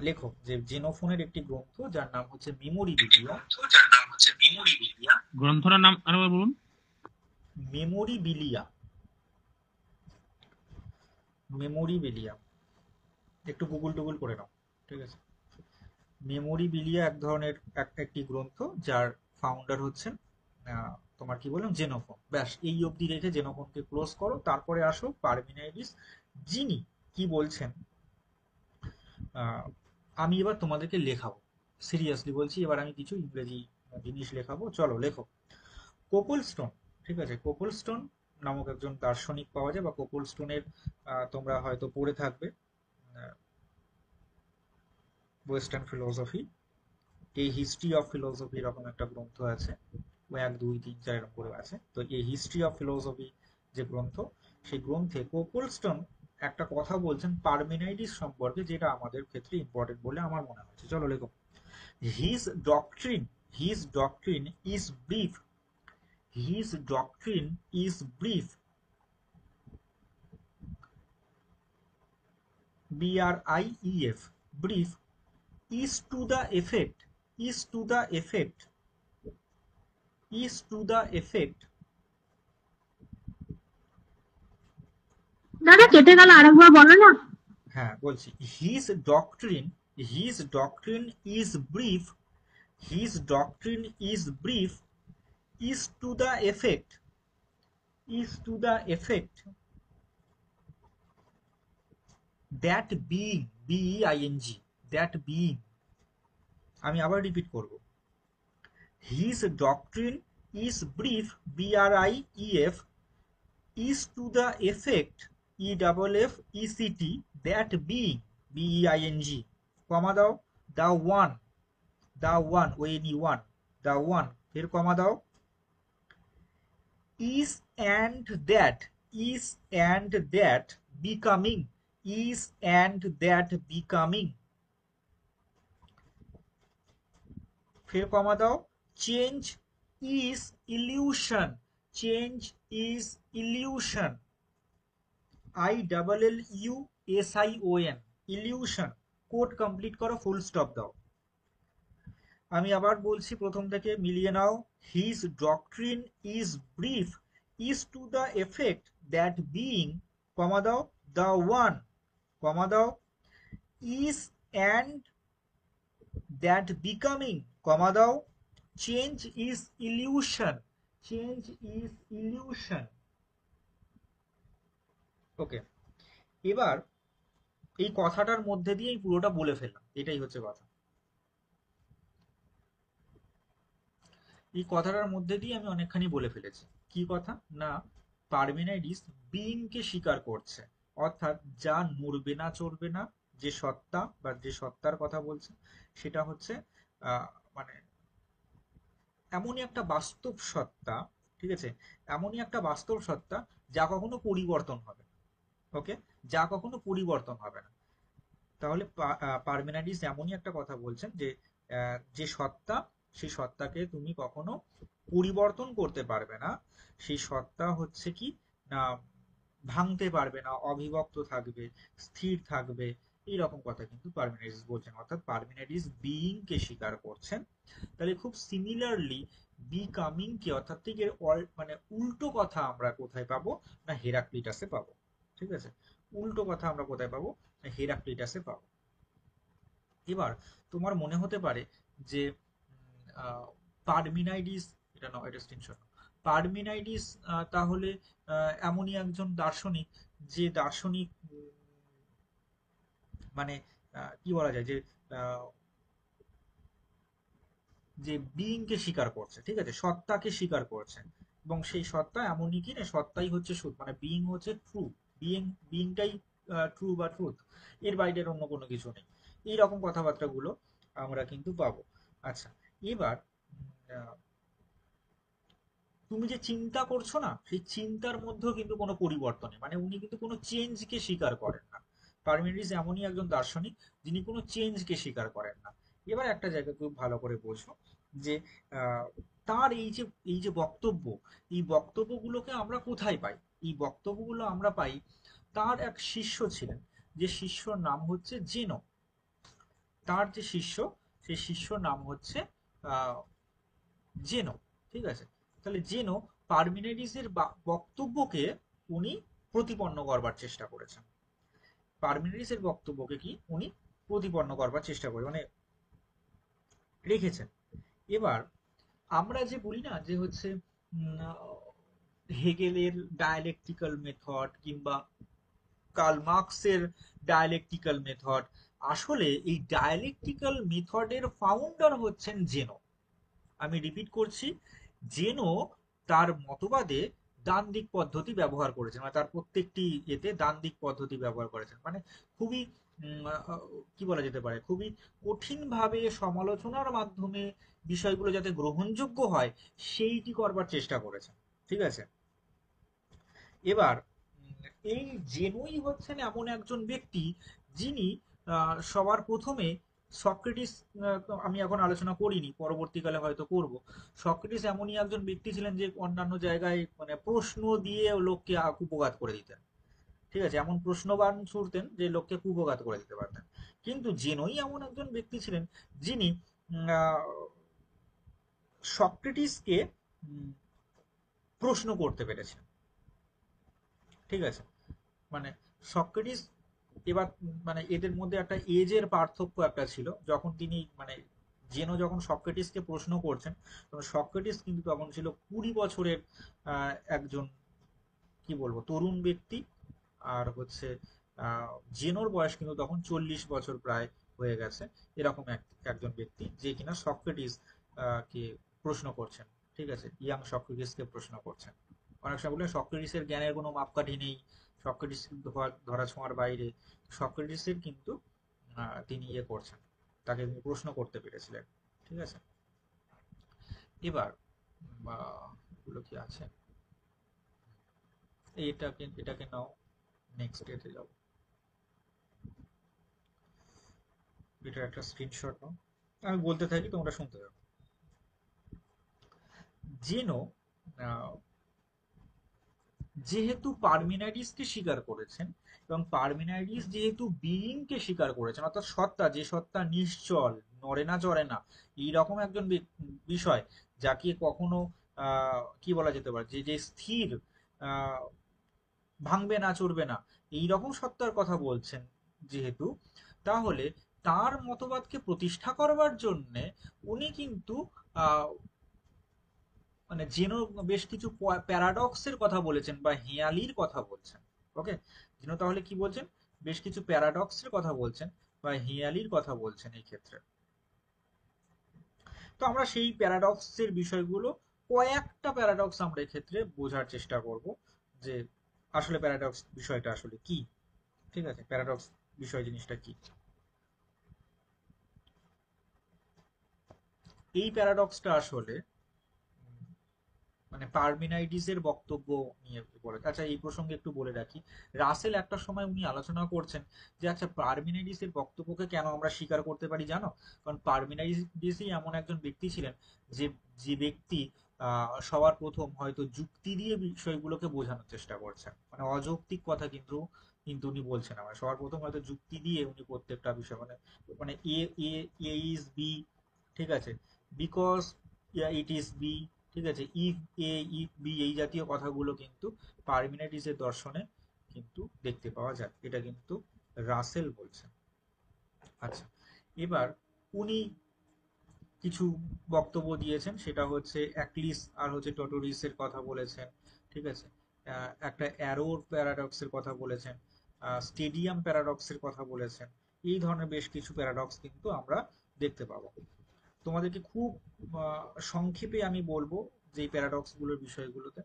লেখো যে জেনোফোনের একটি গ্রন্থ যার নাম হচ্ছে মেমোরিবিলিয়া। গ্রন্থটার নাম আরেকবার বলুন। মেমোরিবিলিয়া, মেমোরিবিলিয়া একটু গুগল টুগল করে নাও, ঠিক আছে। মেমোরিবিলিয়া এক ধরনের একটি গ্রন্থ, যার ফাউন্ডার হচ্ছেন তোমার কি বললাম, জেনোফোন। ব্যাস এই অবধি রেখে জেনোফোনকে ক্লোজ করো, তারপরে আসো পারমিনাইডিস, যিনি কি বলছেন। আমি এবার তোমাদেরকে লেখাবো, সিরিয়াসলি বলছি, এবার আমি কিছু ইংরেজি জিনিস লেখাবো, চলো লেখো। কোপলস্টোন, ঠিক আছে, কোপলস্টোন নামক একজন দার্শনিক পাওয়া যায়, বা কোপলস্টোনের তোমরা হয়তো পড়ে থাকবে ওয়েস্টার্ন ফিলোসফি, এই হিস্ট্রি অফ ফিলোসফি এরকম একটা গ্রন্থ আছে, ও 1 2 3 4 এরকম করে আছে। তো এই হিস্ট্রি অফ ফিলোসফি যে গ্রন্থ, সেই গ্রন্থে কোপলস্টোন একটা কথা বলছেন পারমিনাইডিস সম্পর্কে, যেটা আমাদের ক্ষেত্রে ইম্পর্টেন্ট বলে আমার মনে হচ্ছে। চলো লেখো। His doctrine, his doctrine is brief, his doctrine is brief, BRIEF, brief, is to the effect, is to the effect, is to the effect দাদা কেটে গেল, আরেকবার বলো না। হ্যাঁ বলছি, his doctrine, his doctrine is brief, his doctrine is brief, is to the effect, is to the effect that being, BEING, that being, আমি আবার রিপিট করব, his doctrine is brief, BRIEF, is to the effect, EFFECT, that being, BEING, কমা দাও, the one, the one, ONE, the one, ফের কমা দাও, is and that, is and that becoming, is and that becoming, ফের কমা দাও, change is illusion, change is illusion, ILLUSION, illusion, code complete করো, full stop দাও। আমি আবার বলছি, প্রথম থেকে মিলিয়ে নাও। His doctrine is brief, is to the effect that being, comma দাও, দ্য ওয়ান, কমা দাও, is and that becoming, comma দাও, change is illusion, change is illusion. Okay, এবার এই কথাটার মধ্যে দিয়ে পুরোটা বলে ফেললাম, এটাই হচ্ছে কথা। এই কথাটার মধ্যে দিয়ে আমি অনেকখানি বলে ফেলেছি। কি কথা না, পারমেনাইডিস বিইংকে স্বীকার করছে, অর্থাৎ যা নড়বে না চড়বে না, যে সত্তা বা যে সত্তার কথা বলছে, সেটা হচ্ছে মানে এমনই একটা বাস্তব সত্তা, ঠিক আছে, এমনই একটা বাস্তব সত্তা যা কখনো পরিবর্তন হবে। ওকে, যা কখনো পরিবর্তন হবে না। তাহলে পারমেনাইডিস এমনই একটা কথা বলছেন যে যে সত্তা, সেই সত্তাকে তুমি কখনো পরিবর্তন করতে পারবে না, সেই সত্তা হচ্ছে কি না ভাঙতে পারবে না, অবিভক্ত থাকবে, স্থির থাকবে, এইরকম কথা কিন্তু পারমেনাইডিস বলছেন, অর্থাৎ পারমেনাইডিস বিইং কে স্বীকার করছেন। তাহলে খুব সিমিলারলি বিকামিং কে, অর্থাৎ ঠিক এর মানে উল্টো কথা আমরা কোথায় পাবো না, হেরাক্লিটাসে পাবো। ঠিক আছে, উল্টো কথা আমরা কোথায় পাবো না, হেরাক্লিটাসে পাবো। এবার তোমার মনে হতে পারে যে পারমিনাইডিস, এটা নয়, এটা স্ক্রিনশট, পারমিনাইডিস তাহলে এমনই একজন দার্শনিক, যে দার্শনিক মানে কি বলা যায়, যে যে বিইং কে স্বীকার করছে, ঠিক আছে, সত্তাকে স্বীকার করছে, এবং সেই সত্তা এমনই কি না, সত্তাই হচ্ছে সুদ, মানে বিইং হচ্ছে ট্রু, বিইংটাই ট্রু বা ট্রুথ, এর বাইরের অন্য কোনো কিছু নেই। এইরকম কথাবার্তাগুলো আমরা কিন্তু পাবো। আচ্ছা, এবার তুমি যে চিন্তা করছো না, সেই চিন্তার মধ্যেও কিন্তু কোনো পরিবর্তন নেই, মানে উনি কিন্তু কোনো চেঞ্জকে স্বীকার করেন না। পারমেনিডিস এমনই একজন দার্শনিক যিনি কোনো চেঞ্জকে স্বীকার করেন না। এবার একটা জায়গা খুব ভালো করে বোঝো, যে তার এই যে বক্তব্য, এই বক্তব্যগুলোকে আমরা কোথায় পাই? এই বক্তব্যগুলো আমরা পাই, তার এক শিষ্য ছিলেন, যে শিষ্যর নাম হচ্ছে জেনো। তার যে শিষ্য, সেই শিষ্যর নাম হচ্ছে জেনো, ঠিক আছে। তাহলে জেনো পার্মিনাইডিসের বক্তব্যকে উনি প্রতিপন্ন করবার চেষ্টা করেছেন। পার্মিনাইডিসের বক্তব্যকে কি উনি প্রতিপন্ন করবার চেষ্টা করে মানে রেখেছেন। এবার আমরা যে বলি না যে হচ্ছে হেগেলের ডায়ালেকটিক্যাল মেথড কিংবা কার্ল মার্কসের ডায়ালেকটিক্যাল মেথড, আসলে এই ডায়ালেকটিক্যাল মেথডের ফাউন্ডার হচ্ছেন জেনো। আমি রিপিট করছি, জেনো তার মতবাদে ডান দিক পদ্ধতি ব্যবহার করেছেন, মানে তার প্রত্যেকটি এতে ডান দিক পদ্ধতি ব্যবহার করেছেন, মানে খুবই কি বলা যেতে পারে, খুবই কঠিনভাবে সমালোচনার মাধ্যমে বিষয়গুলো যাতে গ্রহণযোগ্য হয় সেইটি করবার চেষ্টা করেছেন। ঠিক আছে। এবার এই জেনুই হচ্ছেন এমন একজন ব্যক্তি যিনি সবার প্রথমে সক্রেটিস, আমি এখন আলোচনা করিনি, পরবর্তীকালে হয়তো করব। সক্রেটিস এমনই একজন ব্যক্তি ছিলেন যে অন্যান্য জায়গায় মানে প্রশ্ন দিয়ে লোককে কুপঘাত করে দিতেন। ঠিক আছে, এমন প্রশ্নবাণ ছুড়তেন যে লোককে কুপঘাত করে দিতে পারতেন। কিন্তু জেনোই এমন একজন ব্যক্তি ছিলেন যিনি সক্রেটিসকে প্রশ্ন করতে পেরেছেন। ঠিক আছে, মানে সক্রেটিস, এবার মানে এদের মধ্যে একটা এজের পার্থক্য একটা ছিল। যখন তিনি মানে জেনো যখন সক্রেটিসকে প্রশ্ন করছেন, তখন সক্রেটিস কিন্তু তখন ছিল 20 বছরের একজন কি বলবো তরুণ ব্যক্তি। আর হচ্ছে জেনোর বয়স কিন্তু তখন 40 বছর প্রায় হয়ে গেছে। এরকম একজন ব্যক্তি যে কিনা সক্রেটিস কে প্রশ্ন করছেন। ঠিক আছে, ইয়াং সক্রেটিসকে প্রশ্ন করছেন। অনেক সময় বলে সক্রেটিসের জ্ঞানের কোনো মাপকাঠি নেই, সক্রেটিস কিন্তু ধরা ছোঁয়ার বাইরে। সক্রেটিসের কিন্তু তিনি ইয়ে করছেন, তাকে তিনি প্রশ্ন করতে পেরেছিলেন। ঠিক আছে। এবার এগুলো কি আছে, এটাকে এটাকে নাও, নেক্সট ডেতে যাও, এটার একটা স্ক্রিনশট নাও, আমি বলতে থাকি তোমরা শুনতে থাকো। জেনো যেহেতু পারমিনাইডিসকে স্বীকার করেছেন এবং পারমিনাইডিস যেহেতু বিইংকে স্বীকার করেছেন, অর্থাৎ সত্তা, যে সত্তা নিশ্চল, নড়ে না চড়ে না, এইরকম একজন বিষয় যাকে কখনো কি বলা যেতে পারে, যে যে স্থির, আহ, ভাঙবে না চড়বে না, এইরকম সত্তার কথা বলছেন যেহেতু, তাহলে তার মতবাদকে প্রতিষ্ঠা করবার জন্য উনি কিন্তু আহ মানে জেনো বেশ কিছু প্যারাডক্সের কথা বলেছেন বা হেঁয়ালির কথা বলছেন। ওকে, জেনো তাহলে কি বলছেন, বেশ কিছু প্যারাডক্সের কথা বলছেন বা হেঁয়ালির কথা বলছেন এই ক্ষেত্রে। তো আমরা সেই প্যারাডক্সের বিষয়গুলো, কয়েকটা প্যারাডক্স আমরা এক্ষেত্রে বোঝার চেষ্টা করব যে আসলে প্যারাডক্স বিষয়টা আসলে কি। ঠিক আছে, প্যারাডক্স বিষয় জিনিসটা কি। এই প্যারাডক্সটা আসলে মানে পারমিনাইডিসের বক্তব্য নিয়ে বলে। আচ্ছা, এই প্রসঙ্গে একটু বলে রাখি, রাসেল একটা সময় উনি আলোচনা করছেন যে আচ্ছা পারমিনাইডিসের বক্তব্যকে কেন আমরা স্বীকার করতে পারি জানো? কারণ পারমিনাইডিসই এমন একজন ব্যক্তি ছিলেন যে যে ব্যক্তি সবার প্রথম হয়তো যুক্তি দিয়ে বিষয়গুলোকে বোঝানোর চেষ্টা করছেন, মানে অযৌক্তিক কথা কিন্তু কিন্তু উনি বলছেন না, মানে সবার প্রথম হয়তো যুক্তি দিয়ে উনি প্রত্যেকটা বিষয় মানে মানে এ এ এ ইজ বি, ঠিক আছে, বিকজ ইট ইজ বি, ঠিক আছে, ইফ এ ইফ বি, এই জাতীয় কথাগুলো কিন্তু পারমিনাইডিসের দর্শনে কিন্তু দেখতে পাওয়া যায়। এটা কিন্তু রাসেল বলছেন। আচ্ছা, এবার উনি কিছু বক্তব্য দিয়েছেন, সেটা হচ্ছে অ্যাক্লিস আর হচ্ছে টোটোরিসের কথা বলেছেন। ঠিক আছে, একটা অ্যারোর প্যারাডক্সের কথা বলেছেন, স্টেডিয়াম প্যারাডক্সের কথা বলেছেন। এই ধরনের বেশ কিছু প্যারাডক্স কিন্তু আমরা দেখতে পাবো। তোমাদেরকে খুব সংক্ষেপে আমি বলবো যে প্যারাডক্স গুলোর বিষয়গুলোতে।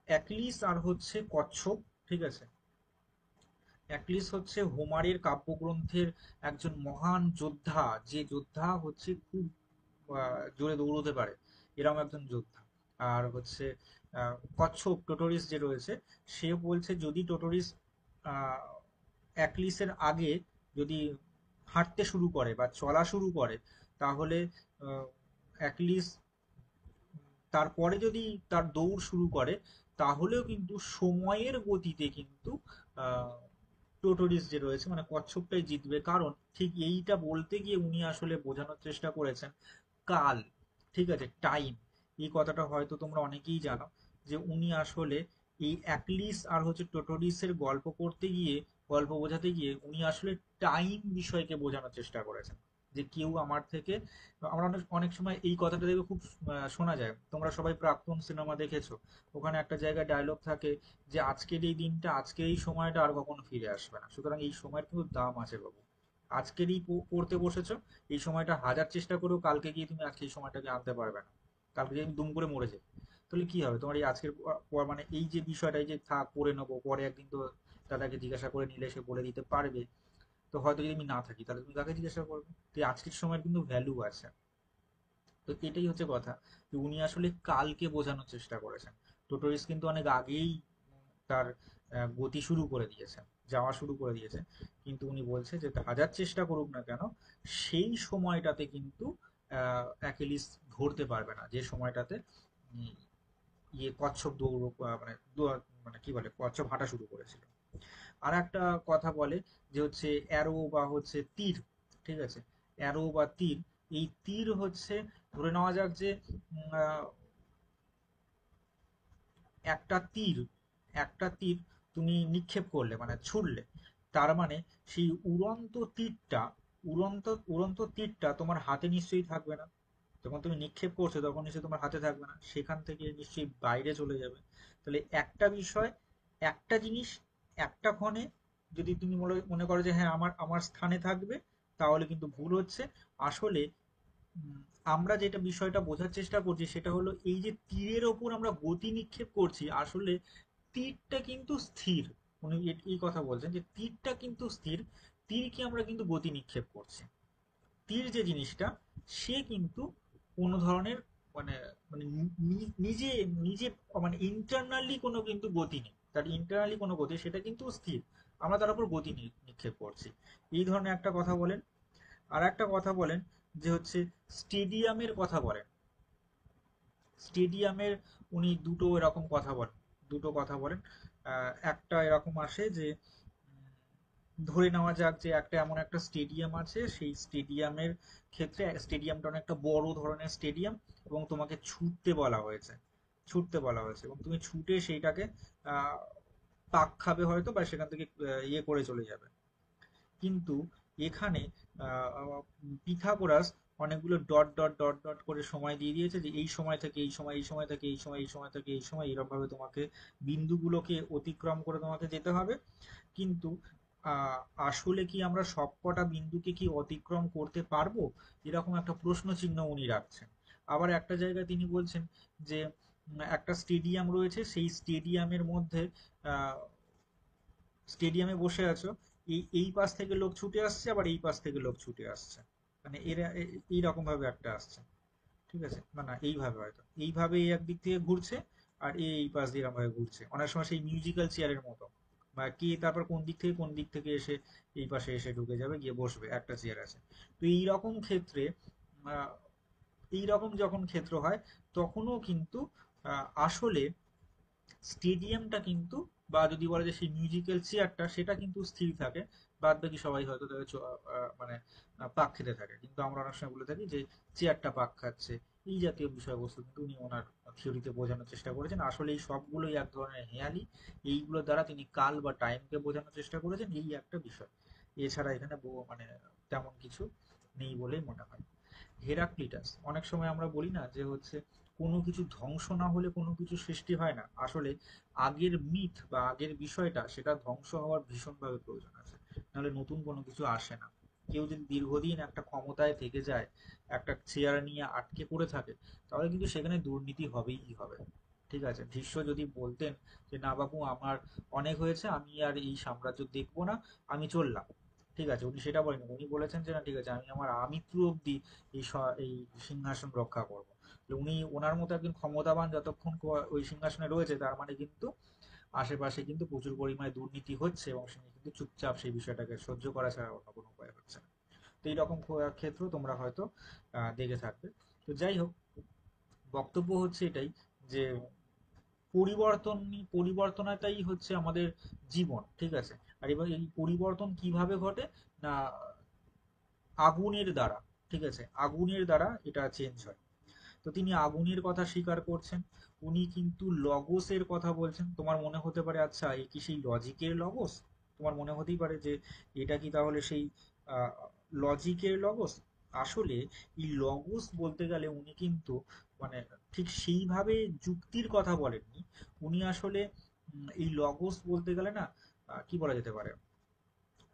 অ্যাক্লিস আর হচ্ছে কচ্ছপ। ঠিক আছে, অ্যাক্লিস হচ্ছে হোমারের কাব্যগ্রন্থের একজন মহান যোদ্ধা, যে যোদ্ধা হচ্ছে খুব জোরে দৌড়তে পারে, এরকম একজন যোদ্ধা। আর হচ্ছে কচ্ছপ টোটোরিস যে রয়েছে, সে বলছে যদি টোটোরিস অ্যাক্লিসের আগে যদি হাঁটতে শুরু করে বা চলা শুরু করে, তাহলে অ্যাক্লিস তারপরে যদি তার দৌড় শুরু করে, তাহলেও কিন্তু সময়ের গতিতে কিন্তু টোটোরিস যে রয়েছে মানে কচ্ছপটাই জিতবে। কারণ ঠিক এইটা বলতে গিয়ে উনি আসলে বোঝানোর চেষ্টা করেছেন কাল, ঠিক আছে, টাইম, এই কথাটা হয়তো তোমরা অনেকেই জানো, যে উনি আসলে এই অ্যাকলিস আর হচ্ছে টোটোরিসের গল্প করতে গিয়ে, গল্প বোঝাতে গিয়ে উনি আসলে টাইম বিষয়কে বোঝানোর চেষ্টা করেছেন। যে কেউ আমার থেকে, আমরা অনেক অনেক সময় এই কথাটা দেখবে খুব শোনা যায়, তোমরা সবাই প্রাক্তন সিনেমা দেখেছো, ওখানে একটা জায়গায় ডায়লগ থাকে যে আজকের এই দিনটা, আজকের এই সময়টা আর কখনো ফিরে আসবে না, সুতরাং এই সময়ের কিন্তু দাম আছে বাবু। আজকেরই পড়তে বসেছো, এই সময়টা হাজার চেষ্টা করেও কালকে গিয়ে তুমি আজকে এই সময়টাকে আনতে পারবে না, কালকে গিয়ে তুমি দুম করে মরে যাবে। তাহলে কি হবে তোমার এই আজকের মানে এই যে বিষয়টা, এই যে থাক পড়ে নেবো, পরে একদিন তো দাদাকে জিজ্ঞাসা করে নিলে সে বলে দিতে পারবে। তো হয়তো যদি আমি না থাকি তাহলে তুমি কাকে জিজ্ঞাসা করবে? তো এই আজকের সময়ের কিন্তু ভ্যালু আছে। তো এটাই হচ্ছে কথা, যে উনি আসলে কালকে বোঝানোর চেষ্টা করেছেন। টোটোরিস কিন্তু অনেক আগেই তার গতি শুরু করে দিয়েছেন, যাওয়া শুরু করে দিয়েছে, কিন্তু উনি বলছে যে হাজার চেষ্টা করুক না কেন, সেই সময়টাতে কিন্তু অ্যাকিলিস ধরতে পারবে না, যে সময়টাতে উম, কচ্ছপ দৌড় মানে মানে কি বলে, কচ্ছপ হাঁটা শুরু করেছিল। আর একটা কথা বলে যে হচ্ছে অ্যারো বা হচ্ছে তীর, ঠিক আছে, অ্যারো বা তীর, এই তীর হচ্ছে, ধরে নেওয়া যাক যে একটা তীর, একটা তীর তুমি নিক্ষেপ করলে মানে ছুড়লে, তার মানে সেই উড়ন্ত তীরটা, উড়ন্ত উড়ন্ত তীরটা তোমার হাতে নিশ্চয়ই থাকবে না। যখন তুমি নিক্ষেপ করছো তখন নিশ্চয়ই তোমার হাতে থাকবে না, সেখান থেকে নিশ্চয়ই বাইরে চলে যাবে। তাহলে একটা বিষয়, একটা জিনিস, একটা ক্ষণে যদি তুমি মনে করো যে হ্যাঁ আমার আমার স্থানে থাকবে, তাহলে কিন্তু ভুল হচ্ছে। আসলে উম, আমরা যেটা বিষয়টা বোঝার চেষ্টা করছি সেটা হলো, এই যে তীরের ওপর আমরা গতি নিক্ষেপ করছি, আসলে তীরটা কিন্তু স্থির। উনি এই কথা বলছেন যে তীরটা কিন্তু স্থির, তীরকে আমরা কিন্তু গতি নিক্ষেপ করছি। তীর যে জিনিসটা, সে কিন্তু কোনো ধরনের মানে মানে নিজে নিজে মানে ইন্টারনালি কোনো কিন্তু গতি নেই, তার ইন্টারনালি কোনো গতি, সেটা কিন্তু স্থির, আমরা তার উপর গতি নিক্ষেপ করছি। এই ধরনের একটা কথা বলেন। আর একটা কথা বলেন যে হচ্ছে স্টেডিয়ামের কথা বলেন। স্টেডিয়ামের উনি দুটো এরকম কথা বলেন, দুটো কথা বলেন। একটা এরকম আসে যে ধরে নেওয়া যাক যে একটা এমন একটা স্টেডিয়াম আছে, সেই স্টেডিয়ামের ক্ষেত্রে স্টেডিয়ামটা অনেকটা বড় ধরনের স্টেডিয়াম, এবং তোমাকে ছুটতে বলা হয়েছে, ছুটতে বলা হয়েছে, এবং তুমি ছুটে সেইটাকে আহ পাক খাবে হয়তো, বা সেখান থেকে ইয়ে করে চলে যাবে। কিন্তু এখানে পিথাগোরাস অনেকগুলো ডট ডট ডট ডট করে সময় দিয়ে দিয়েছে, যে এই সময় থেকে এই সময়, এই সময় থেকে এই সময়, এই সময় থেকে এই সময়, এরকম ভাবে তোমাকে বিন্দুগুলোকে অতিক্রম করে তোমাকে যেতে হবে। কিন্তু আহ, আসলে কি আমরা সবকটা বিন্দুকে কি অতিক্রম করতে পারবো, এরকম একটা প্রশ্ন চিহ্ন উনি রাখছেন। আবার একটা জায়গায় তিনি বলছেন যে একটা স্টেডিয়াম রয়েছে, সেই স্টেডিয়ামের মধ্যে আহ স্টেডিয়ামে বসে আছো, এই এই পাশ থেকে লোক ছুটে আসছে, আবার এই পাশ থেকে লোক ছুটে আসছে, মানে এরা এইরকম ভাবে একটা আসছে, ঠিক আছে, না না এইভাবে হয়তো, এইভাবে এই একদিক থেকে ঘুরছে, আর এই পাশ দিয়ে এরকম ভাবে ঘুরছে, অনেক সময় সেই মিউজিক্যাল চেয়ারের মতো, বা কে তারপর কোন দিক থেকে এসে এই পাশে এসে ঢুকে যাবে, গিয়ে বসবে, একটা চেয়ার আছে। তো এইরকম ক্ষেত্রে আহ, এইরকম যখন ক্ষেত্র হয়, তখনও কিন্তু আসলে স্টেডিয়ামটা কিন্তু, বা যদি বলা যায় সেই মিউজিক্যাল চেয়ারটা, সেটা কিন্তু স্থির থাকে, বাদ বাকি সবাই হয়তো তাদের মানে পাক খেতে থাকে, কিন্তু আমরা অনেক সময় বলে থাকি যে চেয়ারটা পাক খাচ্ছে। এই জাতীয় বিষয়বস্তু কিন্তু উনি ওনার থিওরিতে বোঝানোর চেষ্টা করেছেন। আসলে এই সবগুলোই এক ধরনের হেয়ালি, এইগুলোর দ্বারা তিনি কাল বা টাইমকে বোঝানোর চেষ্টা করেছেন, এই একটা বিষয়। এছাড়া এখানে মানে তেমন কিছু নেই বলেই মনে হয়। হেরাক্লিটাস, অনেক সময় আমরা বলি না যে হচ্ছে কোনো কিছু ধ্বংস না হলে কোনো কিছু সৃষ্টি হয় না, আসলে আগের মিথ বা আগের বিষয়টা, সেটা ধ্বংস হওয়ার ভীষণভাবে প্রয়োজন আছে, নাহলে নতুন কোনো কিছু আসে না। কেউ যদি দীর্ঘদিন একটা ক্ষমতায় থেকে যায়, একটা চেয়ার নিয়ে আটকে পড়ে থাকে, তাহলে কিন্তু সেখানে দুর্নীতি হবেই হবে। ঠিক আছে, ভীষ্ম যদি বলতেন যে না বাবু আমার অনেক হয়েছে, আমি আর এই সাম্রাজ্য দেখবো না, আমি চললাম, ঠিক আছে, উনি সেটা বলেন, উনি বলেছেন যে না ঠিক আছে, আমি আমার আমৃত্যু অব্দি এই সিংহাসন রক্ষা করবো। উনি ওনার মতো একজন ক্ষমতাবান যতক্ষণ ওই সিংহাসনে রয়েছে, তার মানে কিন্তু আশেপাশে কিন্তু প্রচুর পরিমাণে দুর্নীতি হচ্ছে, এবং তিনি কিন্তু চুপচাপ সেই বিষয়টাকে সহ্য করা ছাড়া অন্য কোনো উপায় হচ্ছে না। তো এইরকম ক্ষেত্র তোমরা হয়তো দেখে থাকবে। তো যাই হোক, বক্তব্য হচ্ছে এটাই, যে পরিবর্তনটাই হচ্ছে আমাদের জীবন, ঠিক আছে। আর এবার এই পরিবর্তন কিভাবে ঘটে, না আগুনের দ্বারা, ঠিক আছে, আগুনের দ্বারা এটা চেঞ্জ হয়। তো তিনি আগুনের কথা স্বীকার করছেন, উনি কিন্তু লগোসের কথা বলছেন। তোমার মনে হতে পারে আচ্ছা এই কি সেই লজিকের লগোস? তোমার মনে হতেই পারে যে এটা কি তাহলে সেই লজিকের লগোস? আসলে এই লগোস বলতে গেলে উনি কিন্তু মানে ঠিক সেইভাবে যুক্তির কথা বলেননি। উনি আসলে এই লগোস বলতে গেলে না কি বলা যেতে পারে,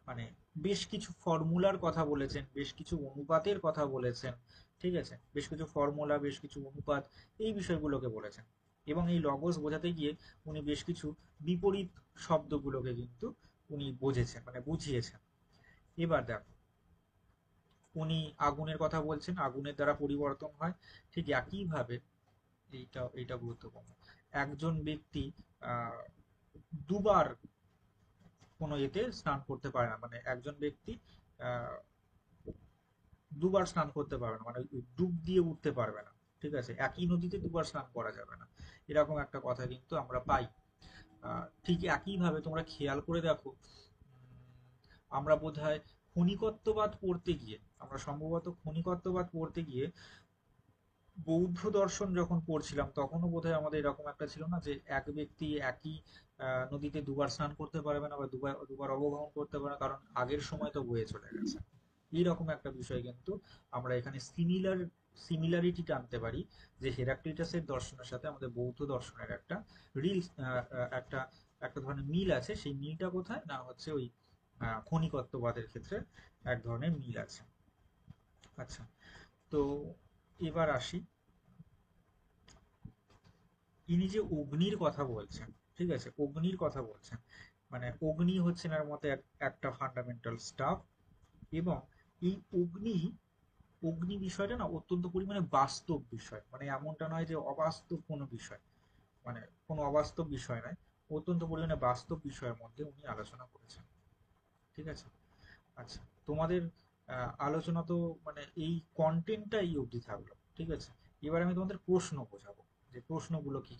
মানে বেশ কিছু ফর্মুলার কথা বলেছেন, বেশ কিছু অনুপাতের কথা বলেছেন। ঠিক আছে, বেশ কিছু ফর্মুলা, বেশ কিছু অনুপাত, এই বিষয়গুলোকে বলেছেন। এবং এই লগোস বোঝাতে গিয়ে উনি বেশ কিছু বিপরীত শব্দগুলোকে কিন্তু উনি বুঝেছেন, মানে বুঝিয়েছেন। এবার দেখো, উনি আগুনের কথা বলছেন, আগুনের দ্বারা পরিবর্তন হয়। ঠিক একইভাবে এইটা গুরুত্বপূর্ণ, একজন ব্যক্তি আহ দুবার কোনো এতে স্নান করতে পারে না, মানে একজন ব্যক্তি আহ দুবার স্নান করতে পারবে না, মানে ডুব দিয়ে উঠতে পারবে না। ঠিক আছে, একই নদীতে দুবার স্নান করা যাবে না, এরকম একটা কথা কিন্তু আমরা পাই। ঠিক একইভাবে তোমরা খেয়াল করে দেখো, আমরা বোধহয় ক্ষণিকত্ববাদ পড়তে গিয়ে, আমরা সম্ভবত ক্ষণিকত্ববাদ পড়তে গিয়ে বৌদ্ধ দর্শন যখন পড়ছিলাম তখনও বোধহয় আমাদের এরকম একটা ছিল না যে এক ব্যক্তি একই নদীতে দুবার স্নান করতে পারবে না বা দুবার দুবার অবগাহন করতে পারে না, কারণ আগের সময় তো বয়ে চলে গেছে। এইরকম একটা বিষয় কিন্তু আমরা এখানে সিমিলারিটি টানতে পারি, যে হেরাক্লিটাসের দর্শনের সাথে আমাদের বৌদ্ধ দর্শনের একটা রিল একটা একটা ধরনের মিল আছে। সেই মিলটা কোথায় না, হচ্ছে ওই ক্ষণিকত্ববাদের ক্ষেত্রে এক ধরনের মিল আছে। আচ্ছা, তো এবার আসি, ইনি যে অগ্নির কথা বলছেন, ঠিক আছে, অগ্নির কথা বলছেন, মানে অগ্নি হচ্ছে এর মধ্যে একটা ফান্ডামেন্টাল স্টাফ। এবং এই অগ্নি অগ্নি বিষয়টা না অত্যন্ত পরিমাণে বাস্তব বিষয়, মানে এমনটা নয় যে অবাস্তব কোনো বিষয়, মানে কোনো অবাস্তব বিষয় নয়, অত্যন্ত পরিমাণে বাস্তব বিষয়ের মধ্যে উনি আলোচনা করেছেন। ঠিক আছে। আচ্ছা, তোমাদের আলোচনা তো মানে এই কন্টেন্টটা এই অবধি থাকলো। ঠিক আছে, এবার আমি তোমাদের প্রশ্ন বোঝাবো, যে প্রশ্নগুলো কি